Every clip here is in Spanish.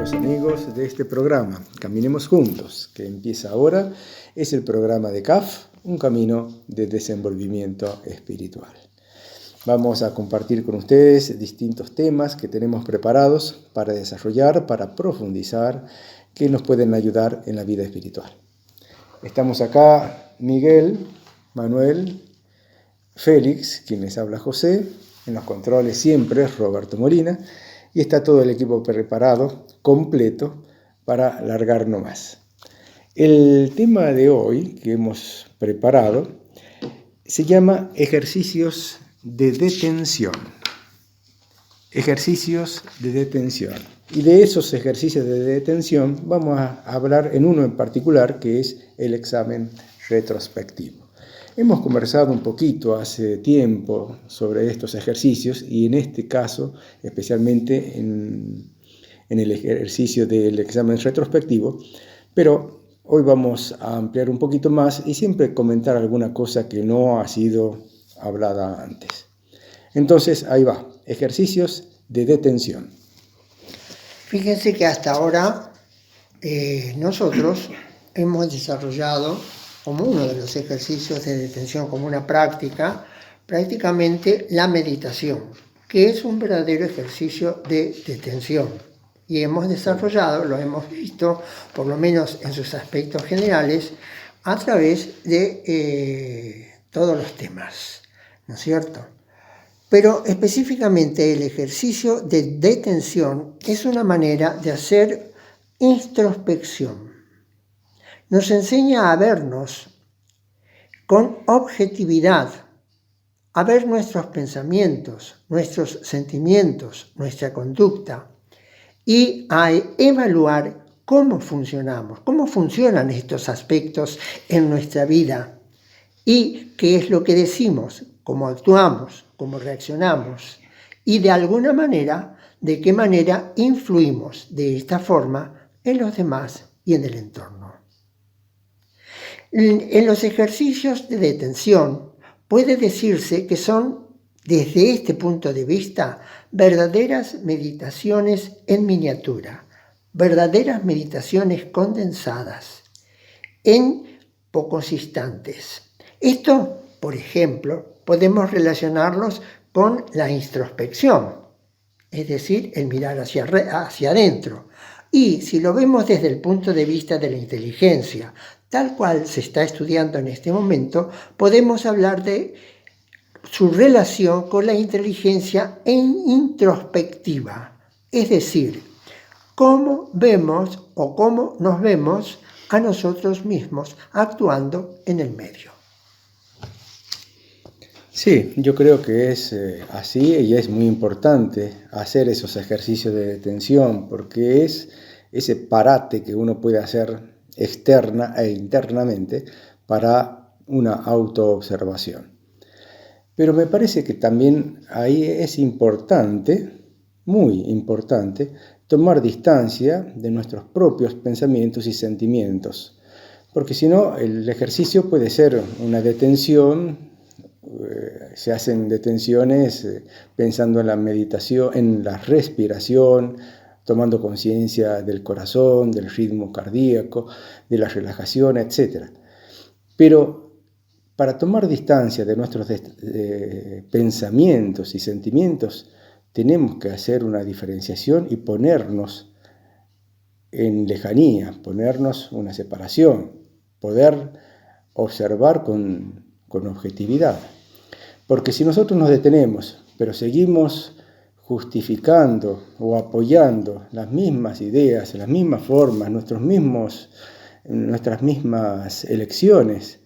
queridos amigos de este programa, Caminemos Juntos, que empieza ahora. Es el programa de CAF, un camino de desenvolvimiento espiritual. Vamos a compartir con ustedes distintos temas que tenemos preparados para desarrollar, para profundizar, que nos pueden ayudar en la vida espiritual. Estamos acá Miguel, Manuel, Félix, quien les habla José, en los controles siempre Roberto Molina, y está todo el equipo preparado, completo, para largar nomás. El tema de hoy que hemos preparado se llama ejercicios de detención. Ejercicios de detención. Y de esos ejercicios de detención vamos a hablar en uno en particular, que es el examen retrospectivo. Hemos conversado un poquito hace tiempo sobre estos ejercicios y en este caso, especialmente en el ejercicio del examen retrospectivo, pero hoy vamos a ampliar un poquito más y siempre comentar alguna cosa que no ha sido hablada antes. Entonces, ahí va, ejercicios de detención. Fíjense que hasta ahora nosotros hemos desarrollado como uno de los ejercicios de detención, como una práctica, prácticamente la meditación, que es un verdadero ejercicio de detención. Y hemos desarrollado, lo hemos visto, por lo menos en sus aspectos generales, a través de todos los temas, ¿no es cierto? Pero específicamente el ejercicio de detención es una manera de hacer introspección. Nos enseña a vernos con objetividad, a ver nuestros pensamientos, nuestros sentimientos, nuestra conducta y a evaluar cómo funcionamos, cómo funcionan estos aspectos en nuestra vida y qué es lo que decimos, cómo actuamos, cómo reaccionamos y de alguna manera, de qué manera influimos de esta forma en los demás y en el entorno. En los ejercicios de detención puede decirse que son, desde este punto de vista, verdaderas meditaciones en miniatura, verdaderas meditaciones condensadas en pocos instantes. Esto, por ejemplo, podemos relacionarlos con la introspección, es decir, el mirar hacia adentro. Y si lo vemos desde el punto de vista de la inteligencia, tal cual se está estudiando en este momento, podemos hablar de su relación con la inteligencia introspectiva, es decir, cómo vemos o cómo nos vemos a nosotros mismos actuando en el medio. Sí, yo creo que es así y es muy importante hacer esos ejercicios de detención porque es ese parate que uno puede hacer externa e internamente para una autoobservación. Pero me parece que también ahí es importante, muy importante, tomar distancia de nuestros propios pensamientos y sentimientos, porque si no el ejercicio puede ser una detención. Se hacen detenciones pensando en la meditación, en la respiración, tomando conciencia del corazón, del ritmo cardíaco, de la relajación, etc. Pero para tomar distancia de nuestros pensamientos y sentimientos, tenemos que hacer una diferenciación y ponernos en lejanía, ponernos una separación, poder observar con objetividad. Porque si nosotros nos detenemos, pero seguimos justificando o apoyando las mismas ideas, las mismas formas, nuestras mismas elecciones,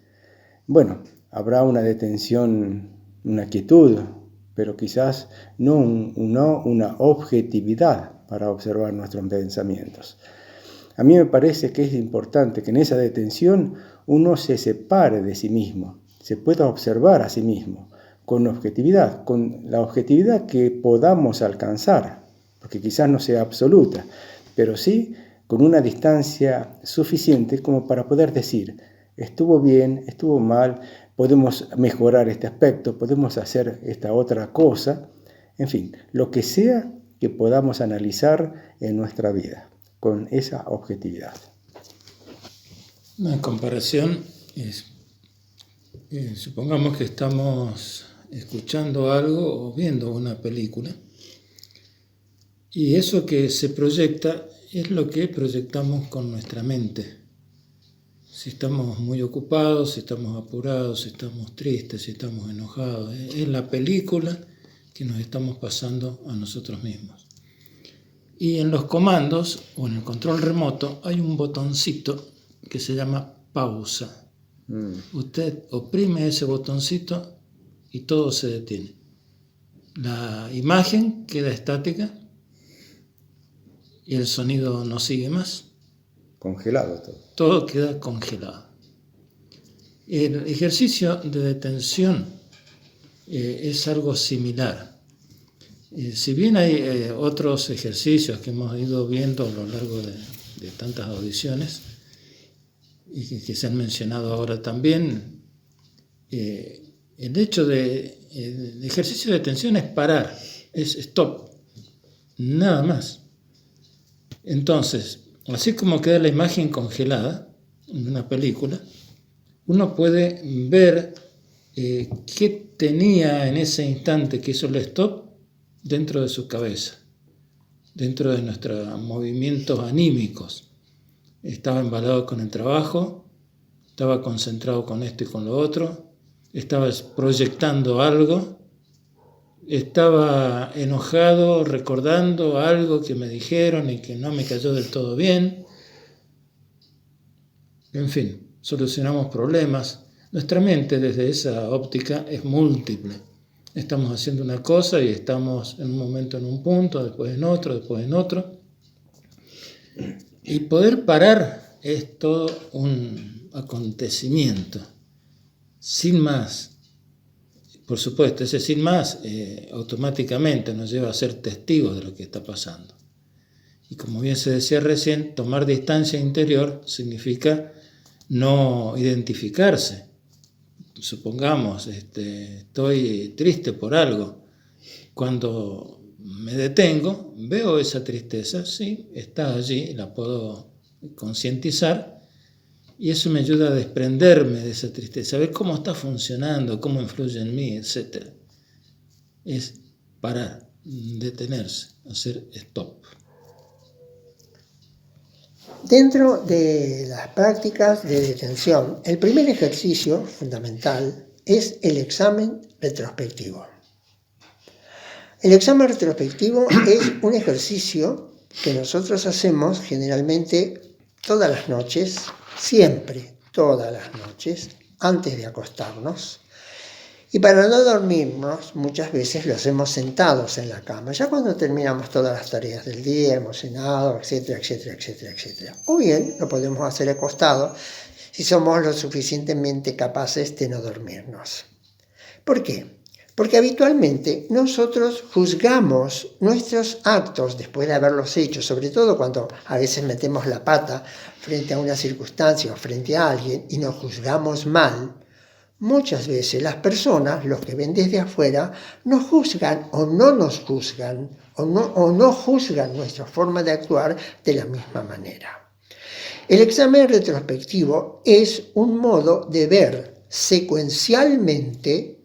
bueno, habrá una detención, una quietud, pero quizás no una objetividad para observar nuestros pensamientos. A mí me parece que es importante que en esa detención uno se separe de sí mismo, se pueda observar a sí mismo con objetividad, con la objetividad que podamos alcanzar, porque quizás no sea absoluta, pero sí con una distancia suficiente como para poder decir, estuvo bien, estuvo mal, podemos mejorar este aspecto, podemos hacer esta otra cosa, en fin, lo que sea que podamos analizar en nuestra vida. con esa objetividad. Una comparación es, supongamos que estamos escuchando algo o viendo una película, y eso que se proyecta es lo que proyectamos con nuestra mente. Si estamos muy ocupados, si estamos apurados, si estamos tristes, si estamos enojados, es la película que nos estamos pasando a nosotros mismos. Y en los comandos o en el control remoto hay un botoncito que se llama pausa. Usted oprime ese botoncito y todo se detiene. La imagen queda estática y el sonido no sigue más. Congelado todo. Todo queda congelado. El ejercicio de detención es algo similar. Si bien hay otros ejercicios que hemos ido viendo a lo largo de tantas audiciones y que se han mencionado ahora también, el hecho el ejercicio de detención es parar, es stop, nada más. Entonces, así como queda la imagen congelada en una película, uno puede ver qué tenía en ese instante que hizo el stop dentro de su cabeza, dentro de nuestros movimientos anímicos. Estaba embalado con el trabajo, estaba concentrado con esto y con lo otro, estaba proyectando algo, estaba enojado recordando algo que me dijeron y que no me cayó del todo bien. En fin, solucionamos problemas. Nuestra mente desde esa óptica es múltiple. Estamos haciendo una cosa y estamos en un momento en un punto, después en otro, después en otro. Y poder parar es todo un acontecimiento, sin más. Por supuesto, ese sin más automáticamente nos lleva a ser testigos de lo que está pasando. Y como bien se decía recién, tomar distancia interior significa no identificarse. Supongamos, estoy triste por algo. Cuando me detengo, veo esa tristeza, sí, está allí, la puedo concientizar, y eso me ayuda a desprenderme de esa tristeza, a ver cómo está funcionando, cómo influye en mí, etc. Es parar, detenerse, hacer stop. Dentro de las prácticas de detención, el primer ejercicio fundamental es el examen retrospectivo. El examen retrospectivo es un ejercicio que nosotros hacemos generalmente todas las noches, siempre todas las noches, antes de acostarnos. Y para no dormirnos, muchas veces lo hacemos sentados en la cama, ya cuando terminamos todas las tareas del día, hemos cenado, etcétera, etcétera, etcétera, etcétera. O bien lo podemos hacer acostado si somos lo suficientemente capaces de no dormirnos. ¿Por qué? Porque habitualmente nosotros juzgamos nuestros actos después de haberlos hecho, sobre todo cuando a veces metemos la pata frente a una circunstancia o frente a alguien y nos juzgamos mal. Muchas veces las personas, los que ven desde afuera, nos juzgan o no nos juzgan o no juzgan nuestra forma de actuar de la misma manera. El examen retrospectivo es un modo de ver secuencialmente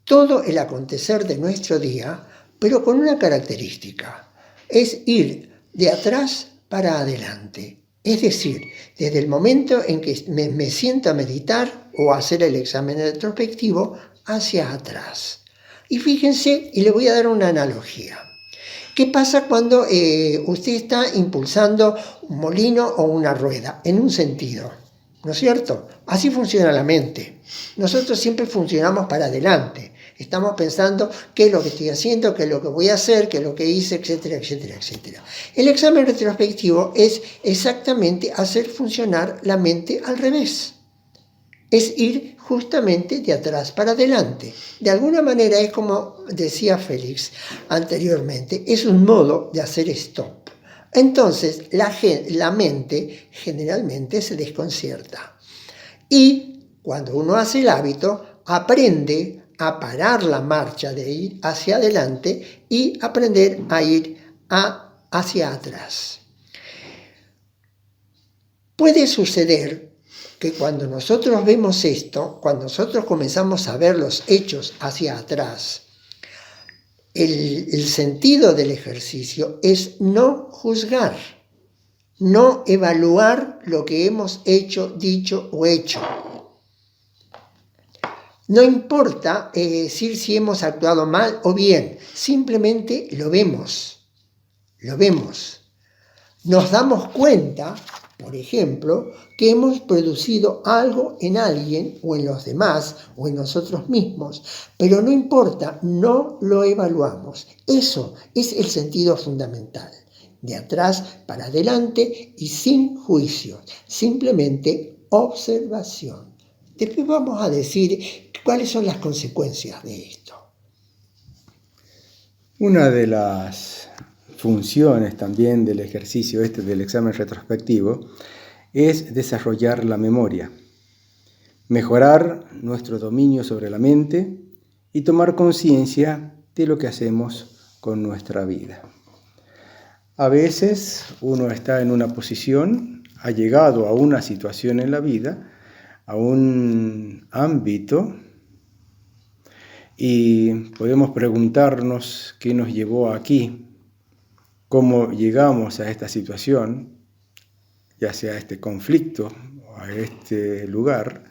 todo el acontecer de nuestro día, pero con una característica, es ir de atrás para adelante. Es decir, desde el momento en que me siento a meditar o a hacer el examen retrospectivo hacia atrás. Y fíjense, y le voy a dar una analogía. ¿Qué pasa cuando usted está impulsando un molino o una rueda en un sentido? ¿No es cierto? Así funciona la mente. Nosotros siempre funcionamos para adelante. Estamos pensando qué es lo que estoy haciendo, qué es lo que voy a hacer, qué es lo que hice, etcétera, etcétera, etcétera. El examen retrospectivo es exactamente hacer funcionar la mente al revés. Es ir justamente de atrás para adelante. De alguna manera es como decía Félix anteriormente, es un modo de hacer stop. Entonces la mente generalmente se desconcierta. Y cuando uno hace el hábito, aprende a parar la marcha de ir hacia adelante y aprender a ir hacia atrás. Puede suceder que cuando nosotros vemos esto, cuando nosotros comenzamos a ver los hechos hacia atrás, el sentido del ejercicio es no juzgar, no evaluar lo que hemos hecho, dicho o hecho. No importa decir si hemos actuado mal o bien, simplemente lo vemos. Nos damos cuenta, por ejemplo, que hemos producido algo en alguien o en los demás o en nosotros mismos, pero no importa, no lo evaluamos. Eso es el sentido fundamental. De atrás para adelante y sin juicio, simplemente observación. Después vamos a decir cuáles son las consecuencias de esto. Una de las funciones también del ejercicio del examen retrospectivo es desarrollar la memoria, mejorar nuestro dominio sobre la mente y tomar conciencia de lo que hacemos con nuestra vida. A veces uno está en una posición, ha llegado a una situación en la vida, a un ámbito, y podemos preguntarnos qué nos llevó aquí, cómo llegamos a esta situación, ya sea a este conflicto o a este lugar.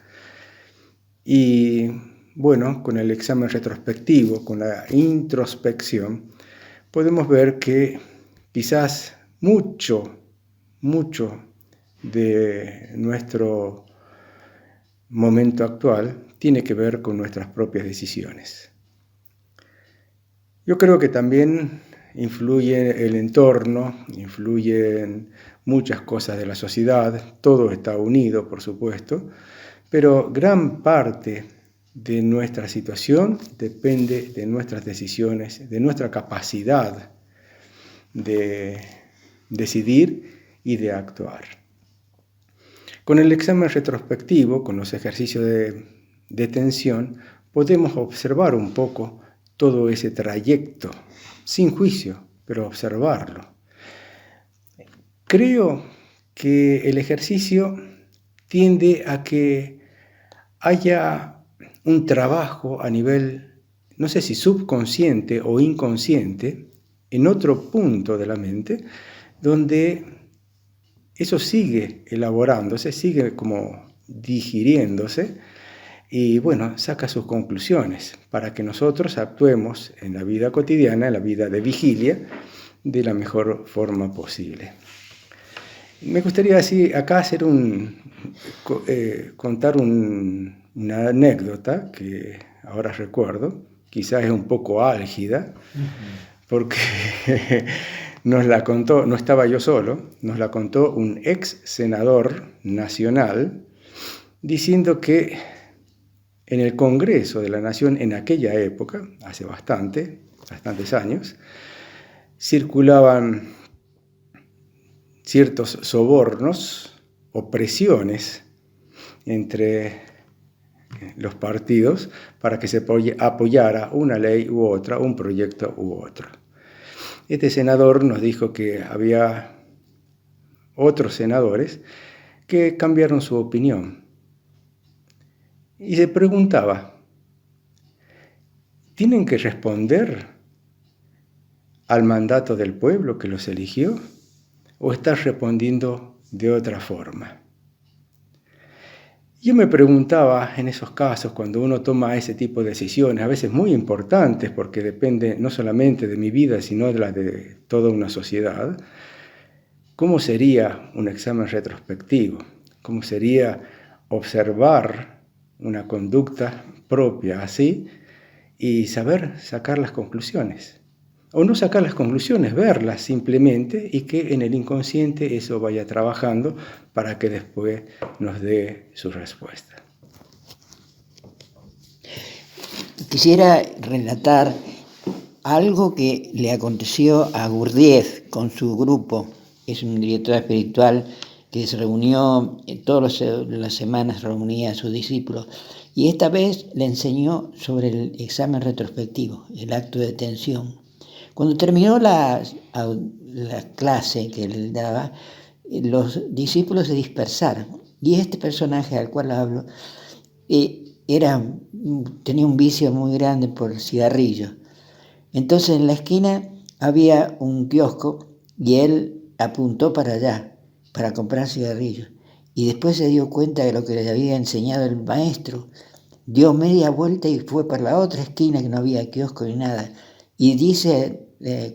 Y bueno, con el examen retrospectivo, con la introspección, podemos ver que quizás mucho de nuestro momento actual tiene que ver con nuestras propias decisiones. Yo creo que también influye el entorno, influyen muchas cosas de la sociedad, todo está unido, por supuesto, pero gran parte de nuestra situación depende de nuestras decisiones, de nuestra capacidad de decidir y de actuar. Con el examen retrospectivo, con los ejercicios de atención, podemos observar un poco todo ese trayecto, sin juicio, pero observarlo. Creo que el ejercicio tiende a que haya un trabajo a nivel, no sé si subconsciente o inconsciente, en otro punto de la mente, donde eso sigue elaborándose, sigue como digiriéndose y bueno, saca sus conclusiones para que nosotros actuemos en la vida cotidiana, en la vida de vigilia, de la mejor forma posible. Me gustaría así acá hacer contar una anécdota que ahora recuerdo, quizás es un poco álgida, porque nos la contó, no estaba yo solo, nos la contó un ex senador nacional, diciendo que en el Congreso de la Nación en aquella época, hace bastantes años, circulaban ciertos sobornos o presiones entre los partidos para que se apoyara una ley u otra, un proyecto u otro. Este senador nos dijo que había otros senadores que cambiaron su opinión. Y se preguntaba, ¿tienen que responder al mandato del pueblo que los eligió o están respondiendo de otra forma? Yo me preguntaba en esos casos, cuando uno toma ese tipo de decisiones, a veces muy importantes, porque depende no solamente de mi vida, sino de la de toda una sociedad, ¿cómo sería un examen retrospectivo? ¿Cómo sería observar una conducta propia así y saber sacar las conclusiones? O no sacar las conclusiones, verlas simplemente y que en el inconsciente eso vaya trabajando para que después nos dé su respuesta. Quisiera relatar algo que le aconteció a Gurdjieff con su grupo. Es un director espiritual que se reunió todas las semanas, reunía a sus discípulos y esta vez le enseñó sobre el examen retrospectivo, el acto de atención. Cuando terminó la clase que él daba, los discípulos se dispersaron. Y este personaje al cual hablo tenía un vicio muy grande por el cigarrillo. Entonces en la esquina había un kiosco y él apuntó para allá para comprar cigarrillos. Y después se dio cuenta de lo que le había enseñado el maestro. Dio media vuelta y fue para la otra esquina, que no había kiosco ni nada. Y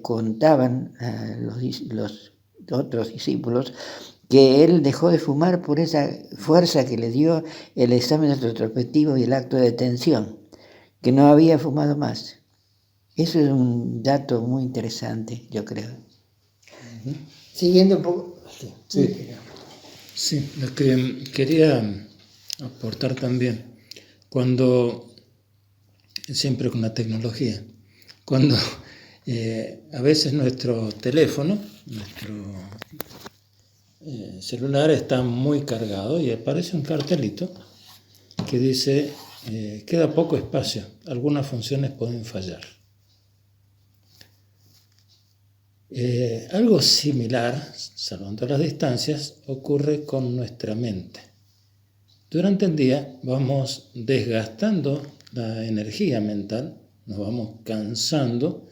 contaban a los otros discípulos que él dejó de fumar por esa fuerza que le dio el examen retrospectivo y el acto de detención, que no había fumado más. Eso es un dato muy interesante, yo creo. Siguiendo un poco... Sí, lo que quería aportar también, cuando, siempre con la tecnología, cuando a veces nuestro teléfono, nuestro celular está muy cargado y aparece un cartelito que dice, queda poco espacio, algunas funciones pueden fallar. Algo similar, salvando las distancias, ocurre con nuestra mente. Durante el día vamos desgastando la energía mental, nos vamos cansando,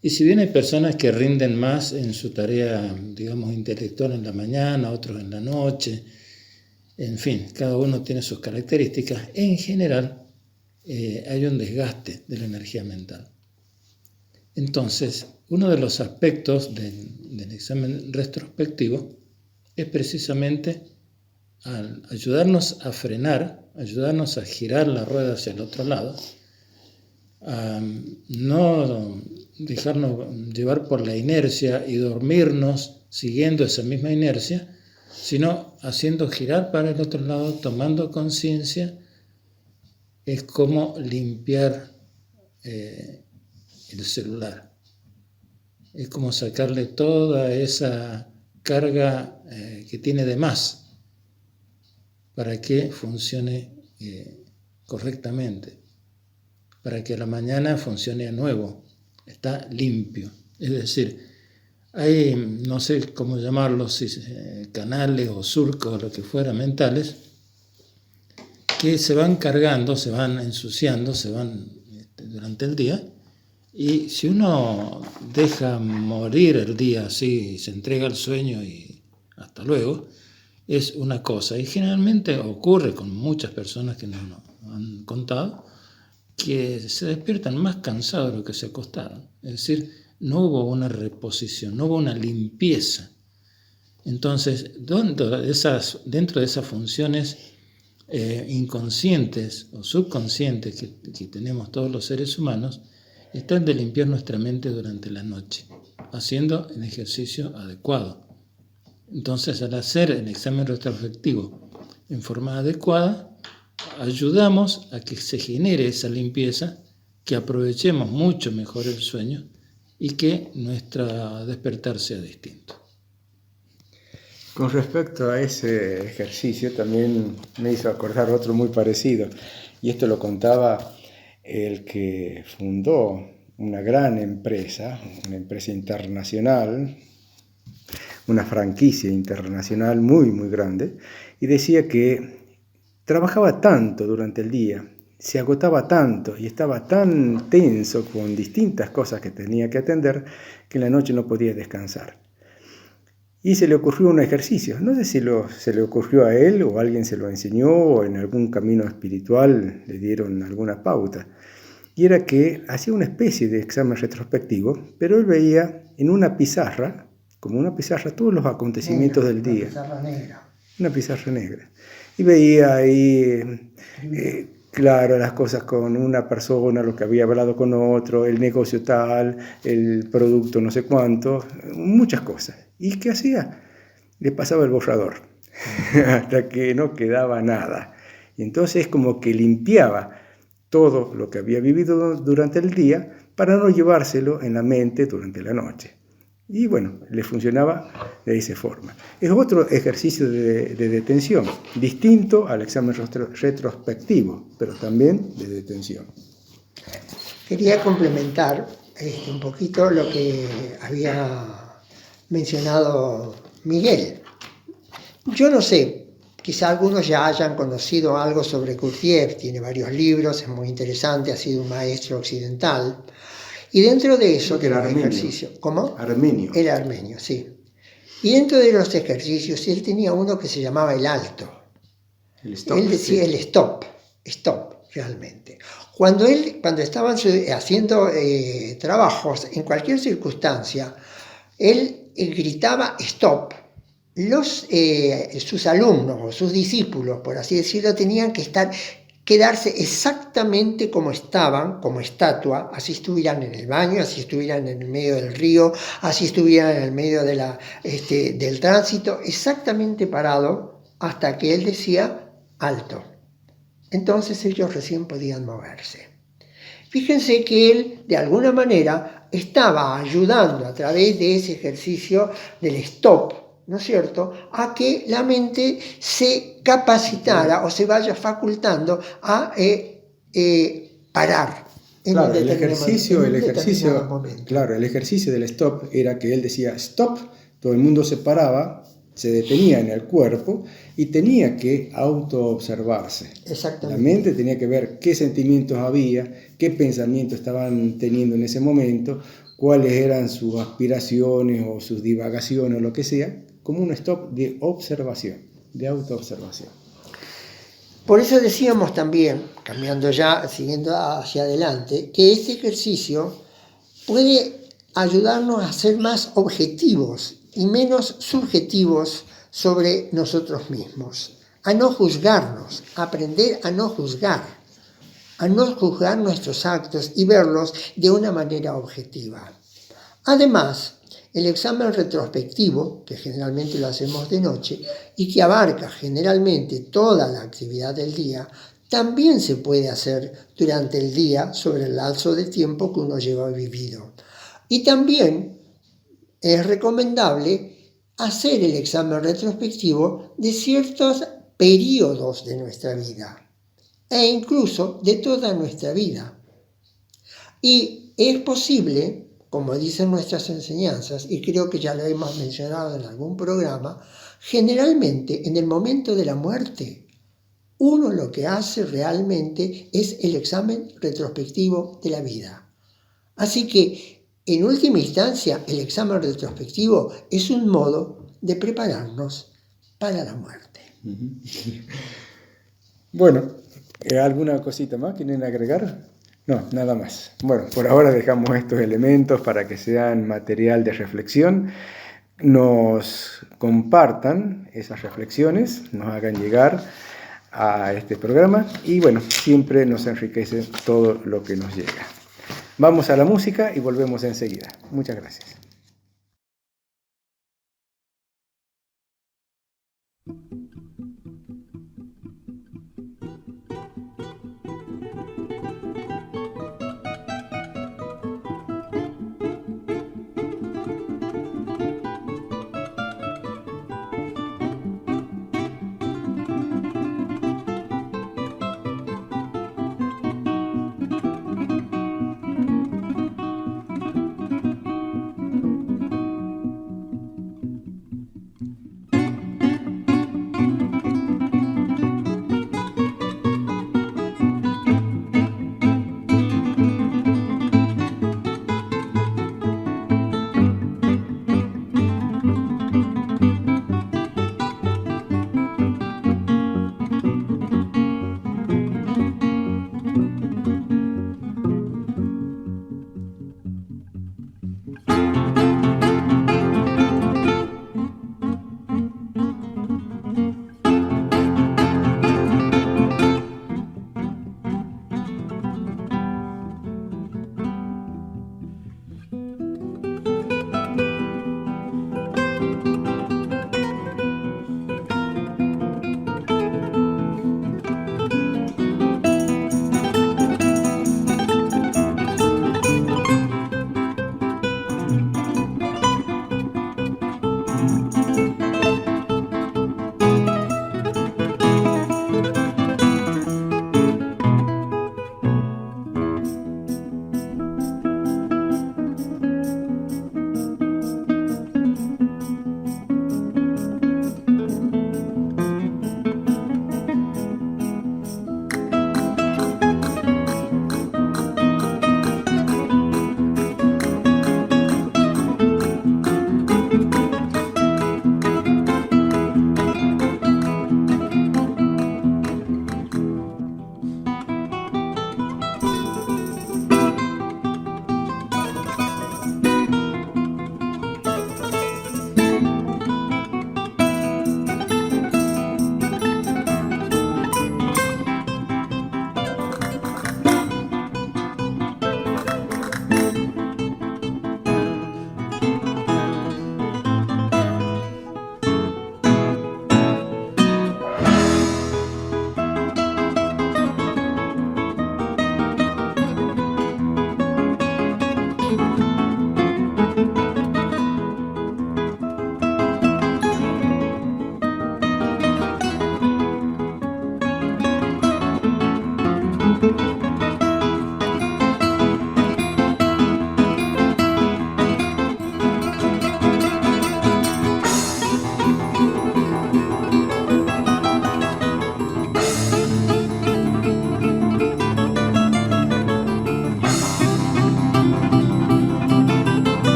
y si bien hay personas que rinden más en su tarea, digamos, intelectual en la mañana, otros en la noche, en fin, cada uno tiene sus características, en general hay un desgaste de la energía mental. Entonces, uno de los aspectos del examen retrospectivo es precisamente al ayudarnos a frenar, ayudarnos a girar la rueda hacia el otro lado, a no dejarnos llevar por la inercia y dormirnos siguiendo esa misma inercia, sino haciendo girar para el otro lado, tomando conciencia. Es como limpiar el celular. Es como sacarle toda esa carga que tiene de más para que funcione correctamente, para que a la mañana funcione a nuevo, está limpio. Es decir, hay, no sé cómo llamarlos, canales o surcos o lo que fuera mentales, que se van cargando, se van ensuciando, se van durante el día. Y si uno deja morir el día así, se entrega al sueño y hasta luego, es una cosa. Y generalmente ocurre con muchas personas que nos han contado, que se despiertan más cansados de lo que se acostaron. Es decir, no hubo una reposición, no hubo una limpieza. Entonces, dentro de esas funciones inconscientes o subconscientes que tenemos todos los seres humanos, está el de limpiar nuestra mente durante la noche, haciendo el ejercicio adecuado. Entonces, al hacer el examen retrospectivo en forma adecuada, ayudamos a que se genere esa limpieza, que aprovechemos mucho mejor el sueño y que nuestro despertar sea distinto. Con respecto a ese ejercicio, también me hizo acordar otro muy parecido, y esto lo contaba el que fundó una gran empresa, una empresa internacional, una franquicia internacional muy, muy grande, y decía que trabajaba tanto durante el día, se agotaba tanto y estaba tan tenso con distintas cosas que tenía que atender, que en la noche no podía descansar. Y se le ocurrió un ejercicio, no sé si se le ocurrió a él o alguien se lo enseñó o en algún camino espiritual le dieron alguna pauta. Y era que hacía una especie de examen retrospectivo, pero él veía en una pizarra, como una pizarra, todos los acontecimientos del día. Una pizarra negra. Una pizarra negra. Y veía ahí, claro, las cosas con una persona, lo que había hablado con otro, el negocio tal, el producto no sé cuánto, muchas cosas. ¿Y qué hacía? Le pasaba el borrador, hasta que no quedaba nada. Y entonces como que limpiaba todo lo que había vivido durante el día para no llevárselo en la mente durante la noche. Y bueno, le funcionaba de esa forma. Es otro ejercicio de detención, distinto al examen retrospectivo, pero también de detención. Quería complementar un poquito lo que había mencionado Miguel. Yo no sé, quizá algunos ya hayan conocido algo sobre Gurdjieff, tiene varios libros, es muy interesante, ha sido un maestro occidental. Y dentro de eso, que era los armenio. ejercicios, ¿cómo? Armenio. Era armenio, sí. Y dentro de los ejercicios, él tenía uno que se llamaba el alto. El stop, Él decía sí. el stop, realmente. Cuando estaban haciendo trabajos, en cualquier circunstancia, él gritaba stop. Sus alumnos o sus discípulos, por así decirlo, tenían que quedarse exactamente como estaban, como estatua, así estuvieran en el baño, así estuvieran en el medio del río, así estuvieran en el medio del tránsito, exactamente parado, hasta que él decía alto. Entonces ellos recién podían moverse. Fíjense que él, de alguna manera, estaba ayudando a través de ese ejercicio del stop, ¿no es cierto?, a que la mente se capacitara o se vaya facultando a parar en Claro, un determinado momento. Claro, el ejercicio del stop era que él decía stop, todo el mundo se paraba, se detenía en el cuerpo y tenía que autoobservarse. Exactamente. La mente tenía que ver qué sentimientos había, qué pensamientos estaban teniendo en ese momento, cuáles eran sus aspiraciones o sus divagaciones o lo que sea, como un stop de observación, de autoobservación. Por eso decíamos también, cambiando ya, siguiendo hacia adelante, que este ejercicio puede ayudarnos a ser más objetivos y menos subjetivos sobre nosotros mismos, a no juzgarnos, a aprender a no juzgar nuestros actos y verlos de una manera objetiva. Además, el examen retrospectivo, que generalmente lo hacemos de noche y que abarca generalmente toda la actividad del día, también se puede hacer durante el día sobre el lapso de tiempo que uno lleva vivido. Y también es recomendable hacer el examen retrospectivo de ciertos periodos de nuestra vida e incluso de toda nuestra vida. Y es posible, como dicen nuestras enseñanzas, y creo que ya lo hemos mencionado en algún programa, generalmente en el momento de la muerte, uno lo que hace realmente es el examen retrospectivo de la vida. Así que, en última instancia, el examen retrospectivo es un modo de prepararnos para la muerte. Bueno, ¿alguna cosita más quieren agregar? No, nada más. Bueno, por ahora dejamos estos elementos para que sean material de reflexión. Nos compartan esas reflexiones, nos hagan llegar a este programa y bueno, siempre nos enriquece todo lo que nos llega. Vamos a la música y volvemos enseguida. Muchas gracias.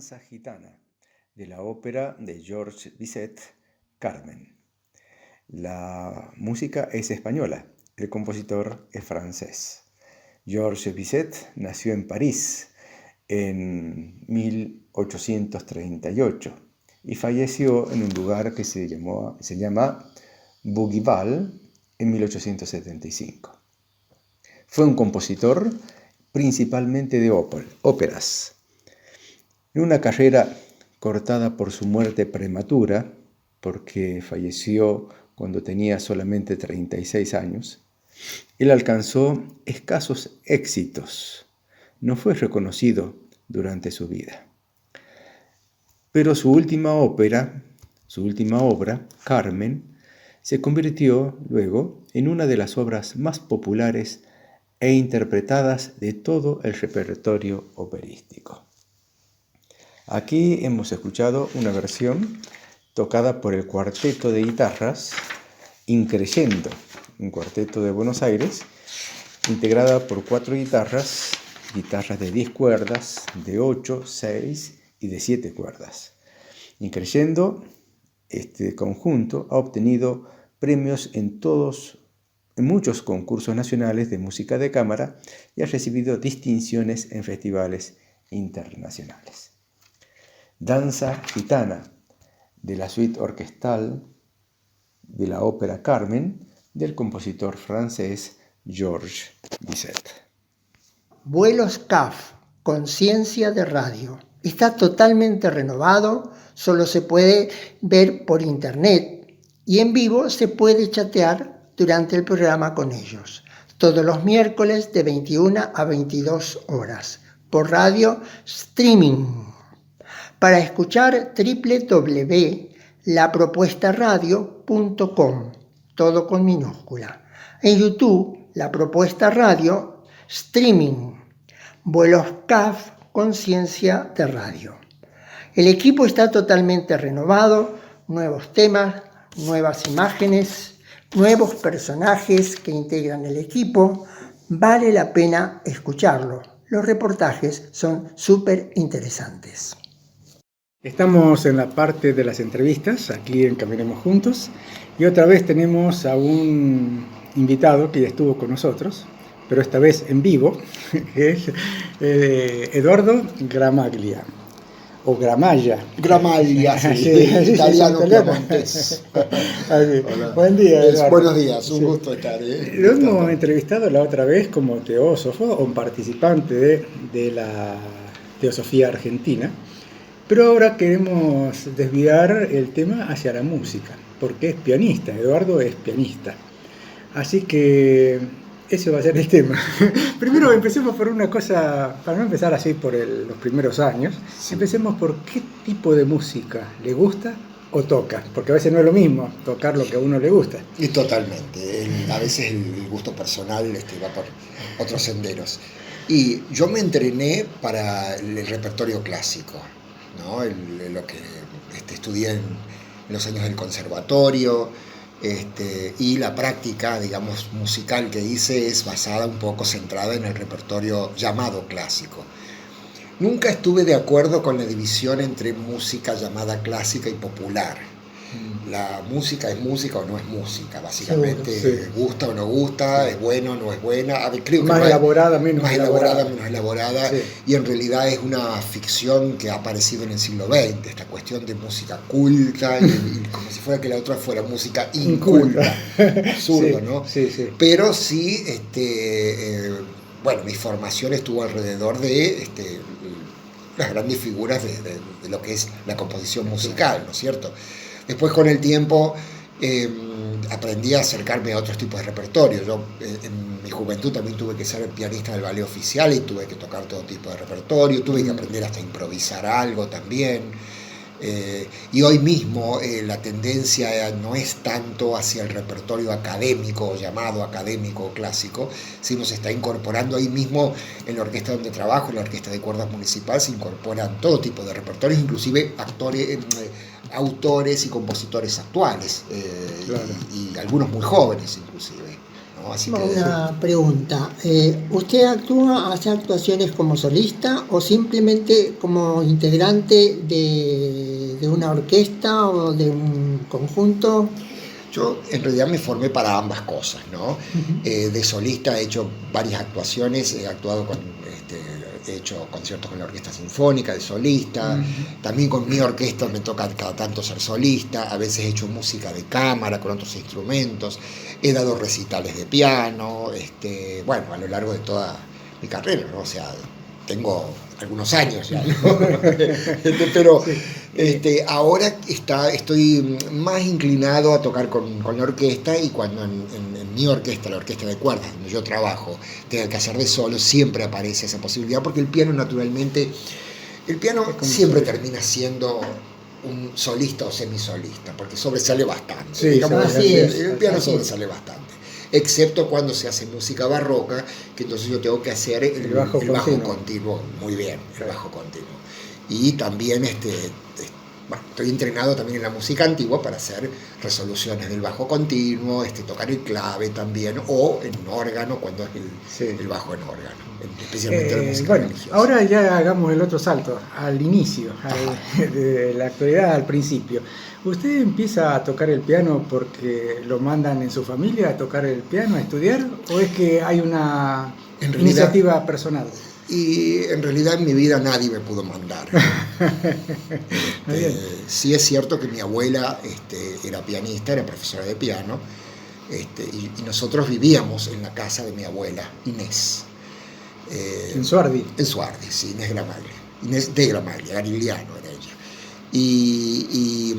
Danza Gitana, de la ópera de Georges Bizet, Carmen. La música es española, el compositor es francés. Georges Bizet nació en París en 1838 y falleció en un lugar que se llama Bougival en 1875. Fue un compositor principalmente de óperas. En una carrera cortada por su muerte prematura, porque falleció cuando tenía solamente 36 años, él alcanzó escasos éxitos. No fue reconocido durante su vida. Pero su última obra, Carmen, se convirtió luego en una de las obras más populares e interpretadas de todo el repertorio operístico. Aquí hemos escuchado una versión tocada por el cuarteto de guitarras Increscendo, un cuarteto de Buenos Aires, integrada por 4 guitarras de 10 cuerdas, de 8, 6 y de 7 cuerdas. Increscendo, este conjunto ha obtenido premios en muchos concursos nacionales de música de cámara y ha recibido distinciones en festivales internacionales. Danza Gitana, de la suite orquestal de la ópera Carmen, del compositor francés Georges Bizet. Vuelos CAF, Conciencia de Radio. Está totalmente renovado, solo se puede ver por internet y en vivo se puede chatear durante el programa con ellos. Todos los miércoles de 21 a 22 horas por radio streaming. Para escuchar www.lapropuestaradio.com, todo con minúscula. En YouTube, La Propuesta Radio, streaming, vuelos CAF, Conciencia de Radio. El equipo está totalmente renovado, nuevos temas, nuevas imágenes, nuevos personajes que integran el equipo. Vale la pena escucharlo. Los reportajes son súper interesantes. Estamos en la parte de las entrevistas, aquí en Caminemos Juntos, y otra vez tenemos a un invitado que ya estuvo con nosotros, pero esta vez en vivo, que es Eduardo Gramaglia, o Gramaglia. Gramaglia, sí, italiano piemontés. Buen día, Eduardo. Buenos días, un gusto estar. Lo hemos entrevistado la otra vez como teósofo o un participante de la teosofía argentina. Pero ahora queremos desviar el tema hacia la música, porque es pianista, Eduardo es pianista. Así que ese va a ser el tema. Primero empecemos por una cosa, para no empezar así por los primeros años, empecemos por qué tipo de música le gusta o toca, porque a veces no es lo mismo tocar lo que a uno le gusta. Y totalmente, a veces el gusto personal va por otros senderos. Y yo me entrené para el repertorio clásico, ¿no? Lo que estudié en los años del conservatorio, y la práctica, digamos, musical que hice es basada un poco centrada en el repertorio llamado clásico. Nunca estuve de acuerdo con la división entre música llamada clásica y popular. La música es música o no es música, básicamente. Sí. Gusta o no gusta, sí. Es bueno o no es buena. A ver, creo que más elaborada, menos elaborada. Sí. Y en realidad es una ficción que ha aparecido en el siglo XX, esta cuestión de música culta, y como si fuera que la otra fuera música inculta. Absurdo, sí, ¿no? Sí, sí. Pero sí, bueno, mi formación estuvo alrededor de las grandes figuras de lo que es la composición musical, ¿no es cierto? Después, con el tiempo, aprendí a acercarme a otros tipos de repertorio. Yo en mi juventud también tuve que ser pianista del ballet oficial y tuve que tocar todo tipo de repertorio, tuve que aprender hasta a improvisar algo también. Y hoy mismo la tendencia no es tanto hacia el repertorio académico, llamado académico clásico, sino se está incorporando ahí mismo en la orquesta donde trabajo, en la orquesta de cuerdas municipal, se incorporan todo tipo de repertorios, inclusive autores y compositores actuales, claro. y algunos muy jóvenes inclusive, ¿no? Así Una pregunta. ¿Usted hace actuaciones como solista o simplemente como integrante de una orquesta o de un conjunto? yo en realidad me formé para ambas cosas, ¿no? De solista he hecho varias actuaciones, he actuado he hecho conciertos con la orquesta sinfónica de solista, también con mi orquesta me toca cada tanto ser solista, a veces he hecho música de cámara con otros instrumentos, he dado recitales de piano, bueno, a lo largo de toda mi carrera, ¿no? O sea, tengo algunos años ya, ¿no? Pero ahora estoy más inclinado a tocar con la orquesta, y cuando en mi orquesta, la orquesta de cuerdas donde yo trabajo, tenga que hacer de solo, siempre aparece esa posibilidad, porque el piano naturalmente, siempre termina siendo un solista o semisolista, porque sobresale bastante. Sí, digamos, así es, el piano así es. sobresale bastante. Excepto cuando se hace música barroca, que entonces yo tengo que hacer el bajo continuo muy bien, el bajo continuo. Y también estoy entrenado también en la música antigua para hacer resoluciones del bajo continuo, tocar el clave también, o en órgano cuando es el bajo en órgano, especialmente la música religiosa. Ahora ya hagamos el otro salto, al inicio, de la actualidad al principio. ¿Usted empieza a tocar el piano porque lo mandan en su familia a tocar el piano, a estudiar, o es que hay una iniciativa personal? Y en realidad en mi vida nadie me pudo mandar. Sí es cierto que mi abuela era pianista, era profesora de piano, y nosotros vivíamos en la casa de mi abuela, Inés. ¿En Suardi? En Suardi, sí, Inés Gramaglia. Inés de Gramaglia, Garigliano era ella. Y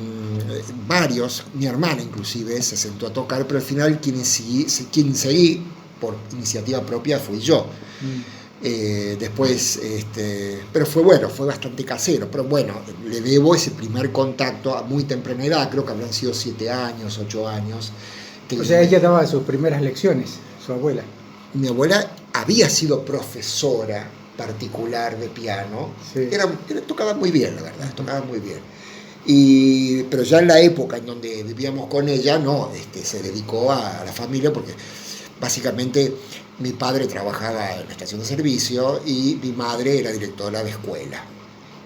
varios, mi hermana inclusive, se sentó a tocar, pero al final quien seguí por iniciativa propia fui yo. Después, pero fue bastante casero, pero bueno, le debo ese primer contacto a muy temprana edad, creo que habrán sido 7 años, 8 años. O sea, ella daba sus primeras lecciones, su abuela. Mi abuela había sido profesora particular de piano, sí. Tocaba muy bien, la verdad, tocaba muy bien. Pero ya en la época en donde vivíamos con ella, no, se dedicó a la familia, porque básicamente mi padre trabajaba en la estación de servicio y mi madre era directora de escuela.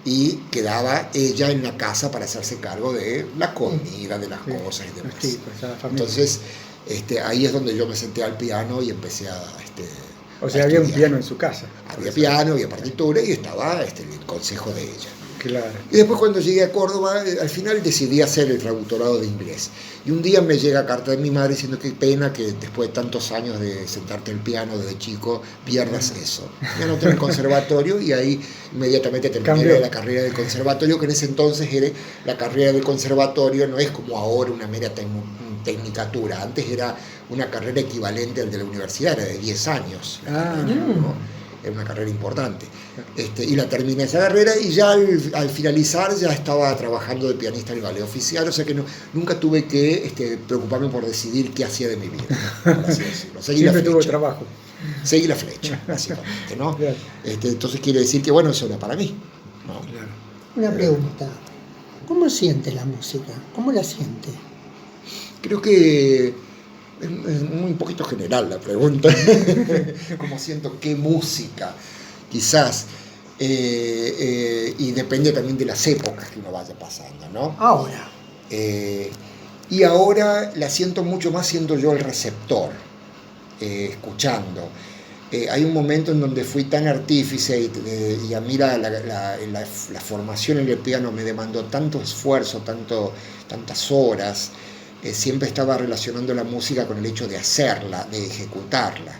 Y quedaba ella en la casa para hacerse cargo de la comida, de las cosas y demás. Sí, pues, entonces, ahí es donde yo me senté al piano y empecé a o sea, había un piano en su casa. Había piano, había partitura y estaba el consejo de ella. Claro. Y después cuando llegué a Córdoba, al final decidí hacer el traductorado de inglés. Y un día me llega carta de mi madre diciendo qué pena que después de tantos años de sentarte al piano desde chico, pierdas eso. Me anoté en el conservatorio y ahí inmediatamente terminé la carrera del conservatorio, que en ese entonces era la carrera del conservatorio, no es como ahora una mera tecnicatura. Antes era una carrera equivalente al de la universidad, era de 10 años. ¿No? Era una carrera importante. Y la terminé esa carrera y ya al finalizar ya estaba trabajando de pianista en el ballet oficial, o sea que nunca tuve que preocuparme por decidir qué hacía de mi vida, por así decirlo. Siempre tuvo trabajo. Seguí la flecha, básicamente, ¿no? Claro. Entonces quiere decir que, bueno, eso era para mí, ¿no? Claro. Una pregunta. ¿Cómo siente la música? ¿Cómo la siente? Creo que es un poquito general la pregunta. Como siento qué música, quizás. Y depende también de las épocas que uno vaya pasando, ¿no? Ahora. Y ahora la siento mucho más siendo yo el receptor, escuchando. Hay un momento en donde fui tan artífice y a mí la formación en el piano me demandó tanto esfuerzo, tantas horas. Siempre estaba relacionando la música con el hecho de hacerla, de ejecutarla.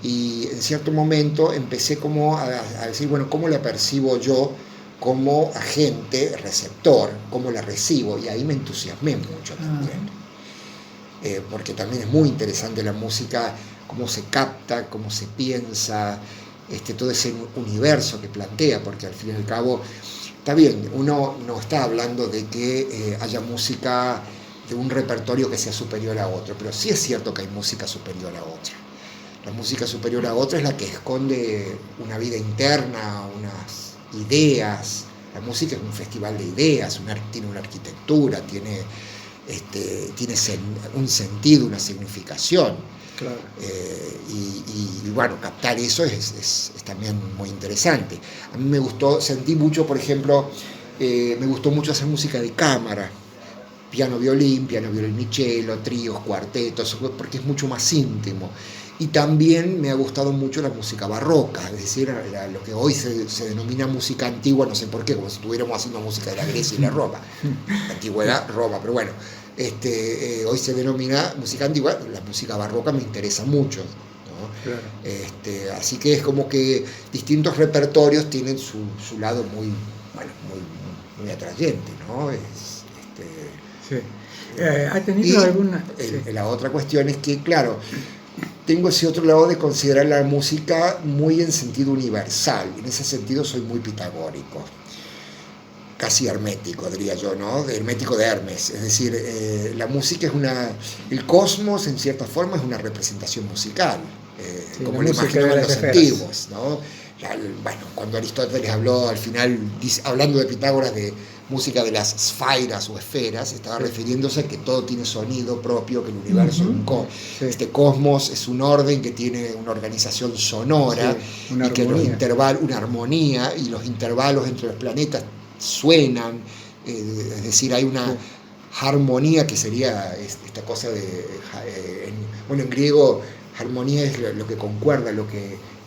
Y en cierto momento empecé como a decir, bueno, ¿cómo la percibo yo como agente, receptor? ¿Cómo la recibo? Y ahí me entusiasmé mucho también. Porque también es muy interesante la música, cómo se capta, cómo se piensa, todo ese universo que plantea, porque al fin y al cabo, está bien, uno no está hablando de que haya música de un repertorio que sea superior a otro, pero sí es cierto que hay música superior a otra. La música superior a otra es la que esconde una vida interna, unas ideas. La música es un festival de ideas, tiene una arquitectura, tiene tiene un sentido, una significación. Claro. Y bueno, captar eso es también muy interesante. A mí sentí mucho, por ejemplo, me gustó mucho hacer música de cámara, piano, violín y cello, tríos, cuartetos, porque es mucho más íntimo. Y también me ha gustado mucho la música barroca, es decir, lo que hoy se denomina música antigua, no sé por qué, como si estuviéramos haciendo música de la Grecia y la Roma. La antigüedad, Roma, pero bueno, hoy se denomina música antigua, la música barroca me interesa mucho, ¿no? Claro. Así que es como que distintos repertorios tienen su lado muy, bueno, muy atrayente, ¿no? Sí. ¿Ha tenido alguna...? La otra cuestión es que, claro, tengo ese otro lado de considerar la música muy en sentido universal. En ese sentido soy muy pitagórico, casi hermético, diría yo, ¿no? Hermético de Hermes. Es decir, la música es el cosmos, en cierta forma, es una representación musical, sí, como lo imaginaban los antiguos, ¿no? Bueno, cuando Aristóteles habló al final, hablando de Pitágoras, de música de las esfairas o esferas, estaba refiriéndose a que todo tiene sonido propio, que el universo este cosmos es un orden que tiene una organización sonora, y que una armonía, y los intervalos entre los planetas suenan, es decir, hay una armonía que sería esta cosa en griego armonía es lo que concuerda,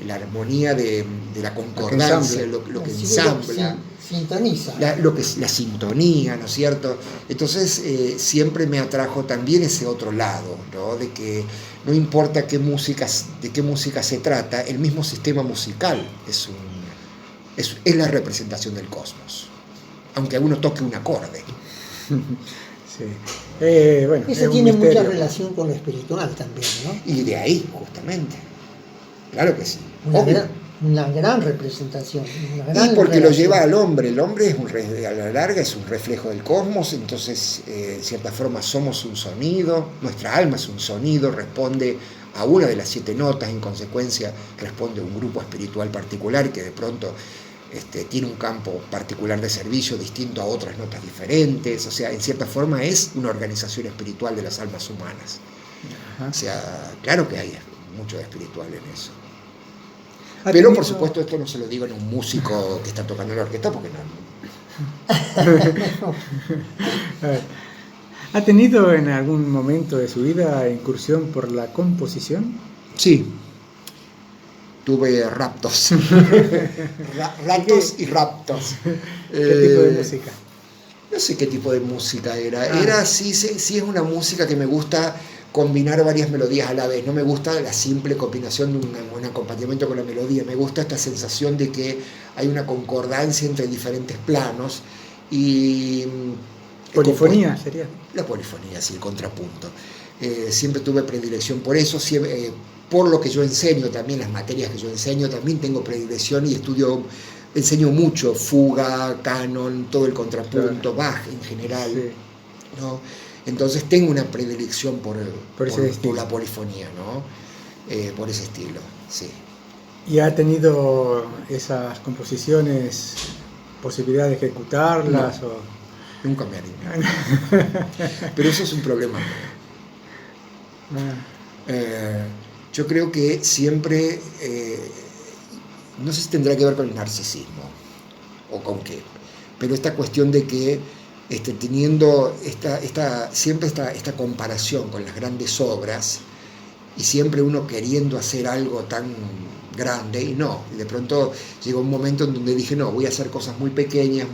la armonía de la concordancia, lo que ensambla, sintoniza. La sintonía, ¿no es cierto? Entonces siempre me atrajo también ese otro lado, ¿no? De que no importa de qué música se trata, el mismo sistema musical es la representación del cosmos, aunque uno toque un acorde. Sí. Bueno, eso tiene mucha relación con lo espiritual también, ¿no? Y de ahí, justamente. Claro que sí. Una gran representación. Y porque lo lleva al hombre. El hombre a la larga es un reflejo del cosmos, entonces, en cierta forma, somos un sonido, nuestra alma es un sonido, responde a una de las 7 notas, en consecuencia, responde a un grupo espiritual particular que de pronto tiene un campo particular de servicio distinto a otras notas diferentes, o sea, en cierta forma es una organización espiritual de las almas humanas. Ajá. O sea, claro que hay mucho de espiritual en eso. Pero por supuesto esto no se lo digo en un músico que está tocando en la orquesta, porque no. ¿Ha tenido en algún momento de su vida incursión por la composición? Sí. Tuve raptos. Ratos y raptos. ¿Qué tipo de música? No sé qué tipo de música era. Sí es una música que me gusta combinar varias melodías a la vez. No me gusta la simple combinación de un acompañamiento con la melodía. Me gusta esta sensación de que hay una concordancia entre diferentes planos. Y ¿polifonía sería? La polifonía, sí, el contrapunto. Siempre tuve predilección por eso. Por lo que yo enseño también, las materias que yo enseño, también tengo predilección y enseño mucho, fuga, canon, todo el contrapunto, Bach en general, sí. ¿No? Entonces tengo una predilección por la polifonía, ¿no? Por ese estilo, sí. ¿Y ha tenido esas composiciones posibilidad de ejecutarlas? No, nunca me animé. Pero eso es un problema. Yo creo que siempre, no sé si tendrá que ver con el narcisismo o con qué, pero esta cuestión de que teniendo siempre esta comparación con las grandes obras y siempre uno queriendo hacer algo tan grande y de pronto llegó un momento en donde dije no, voy a hacer cosas muy pequeñas,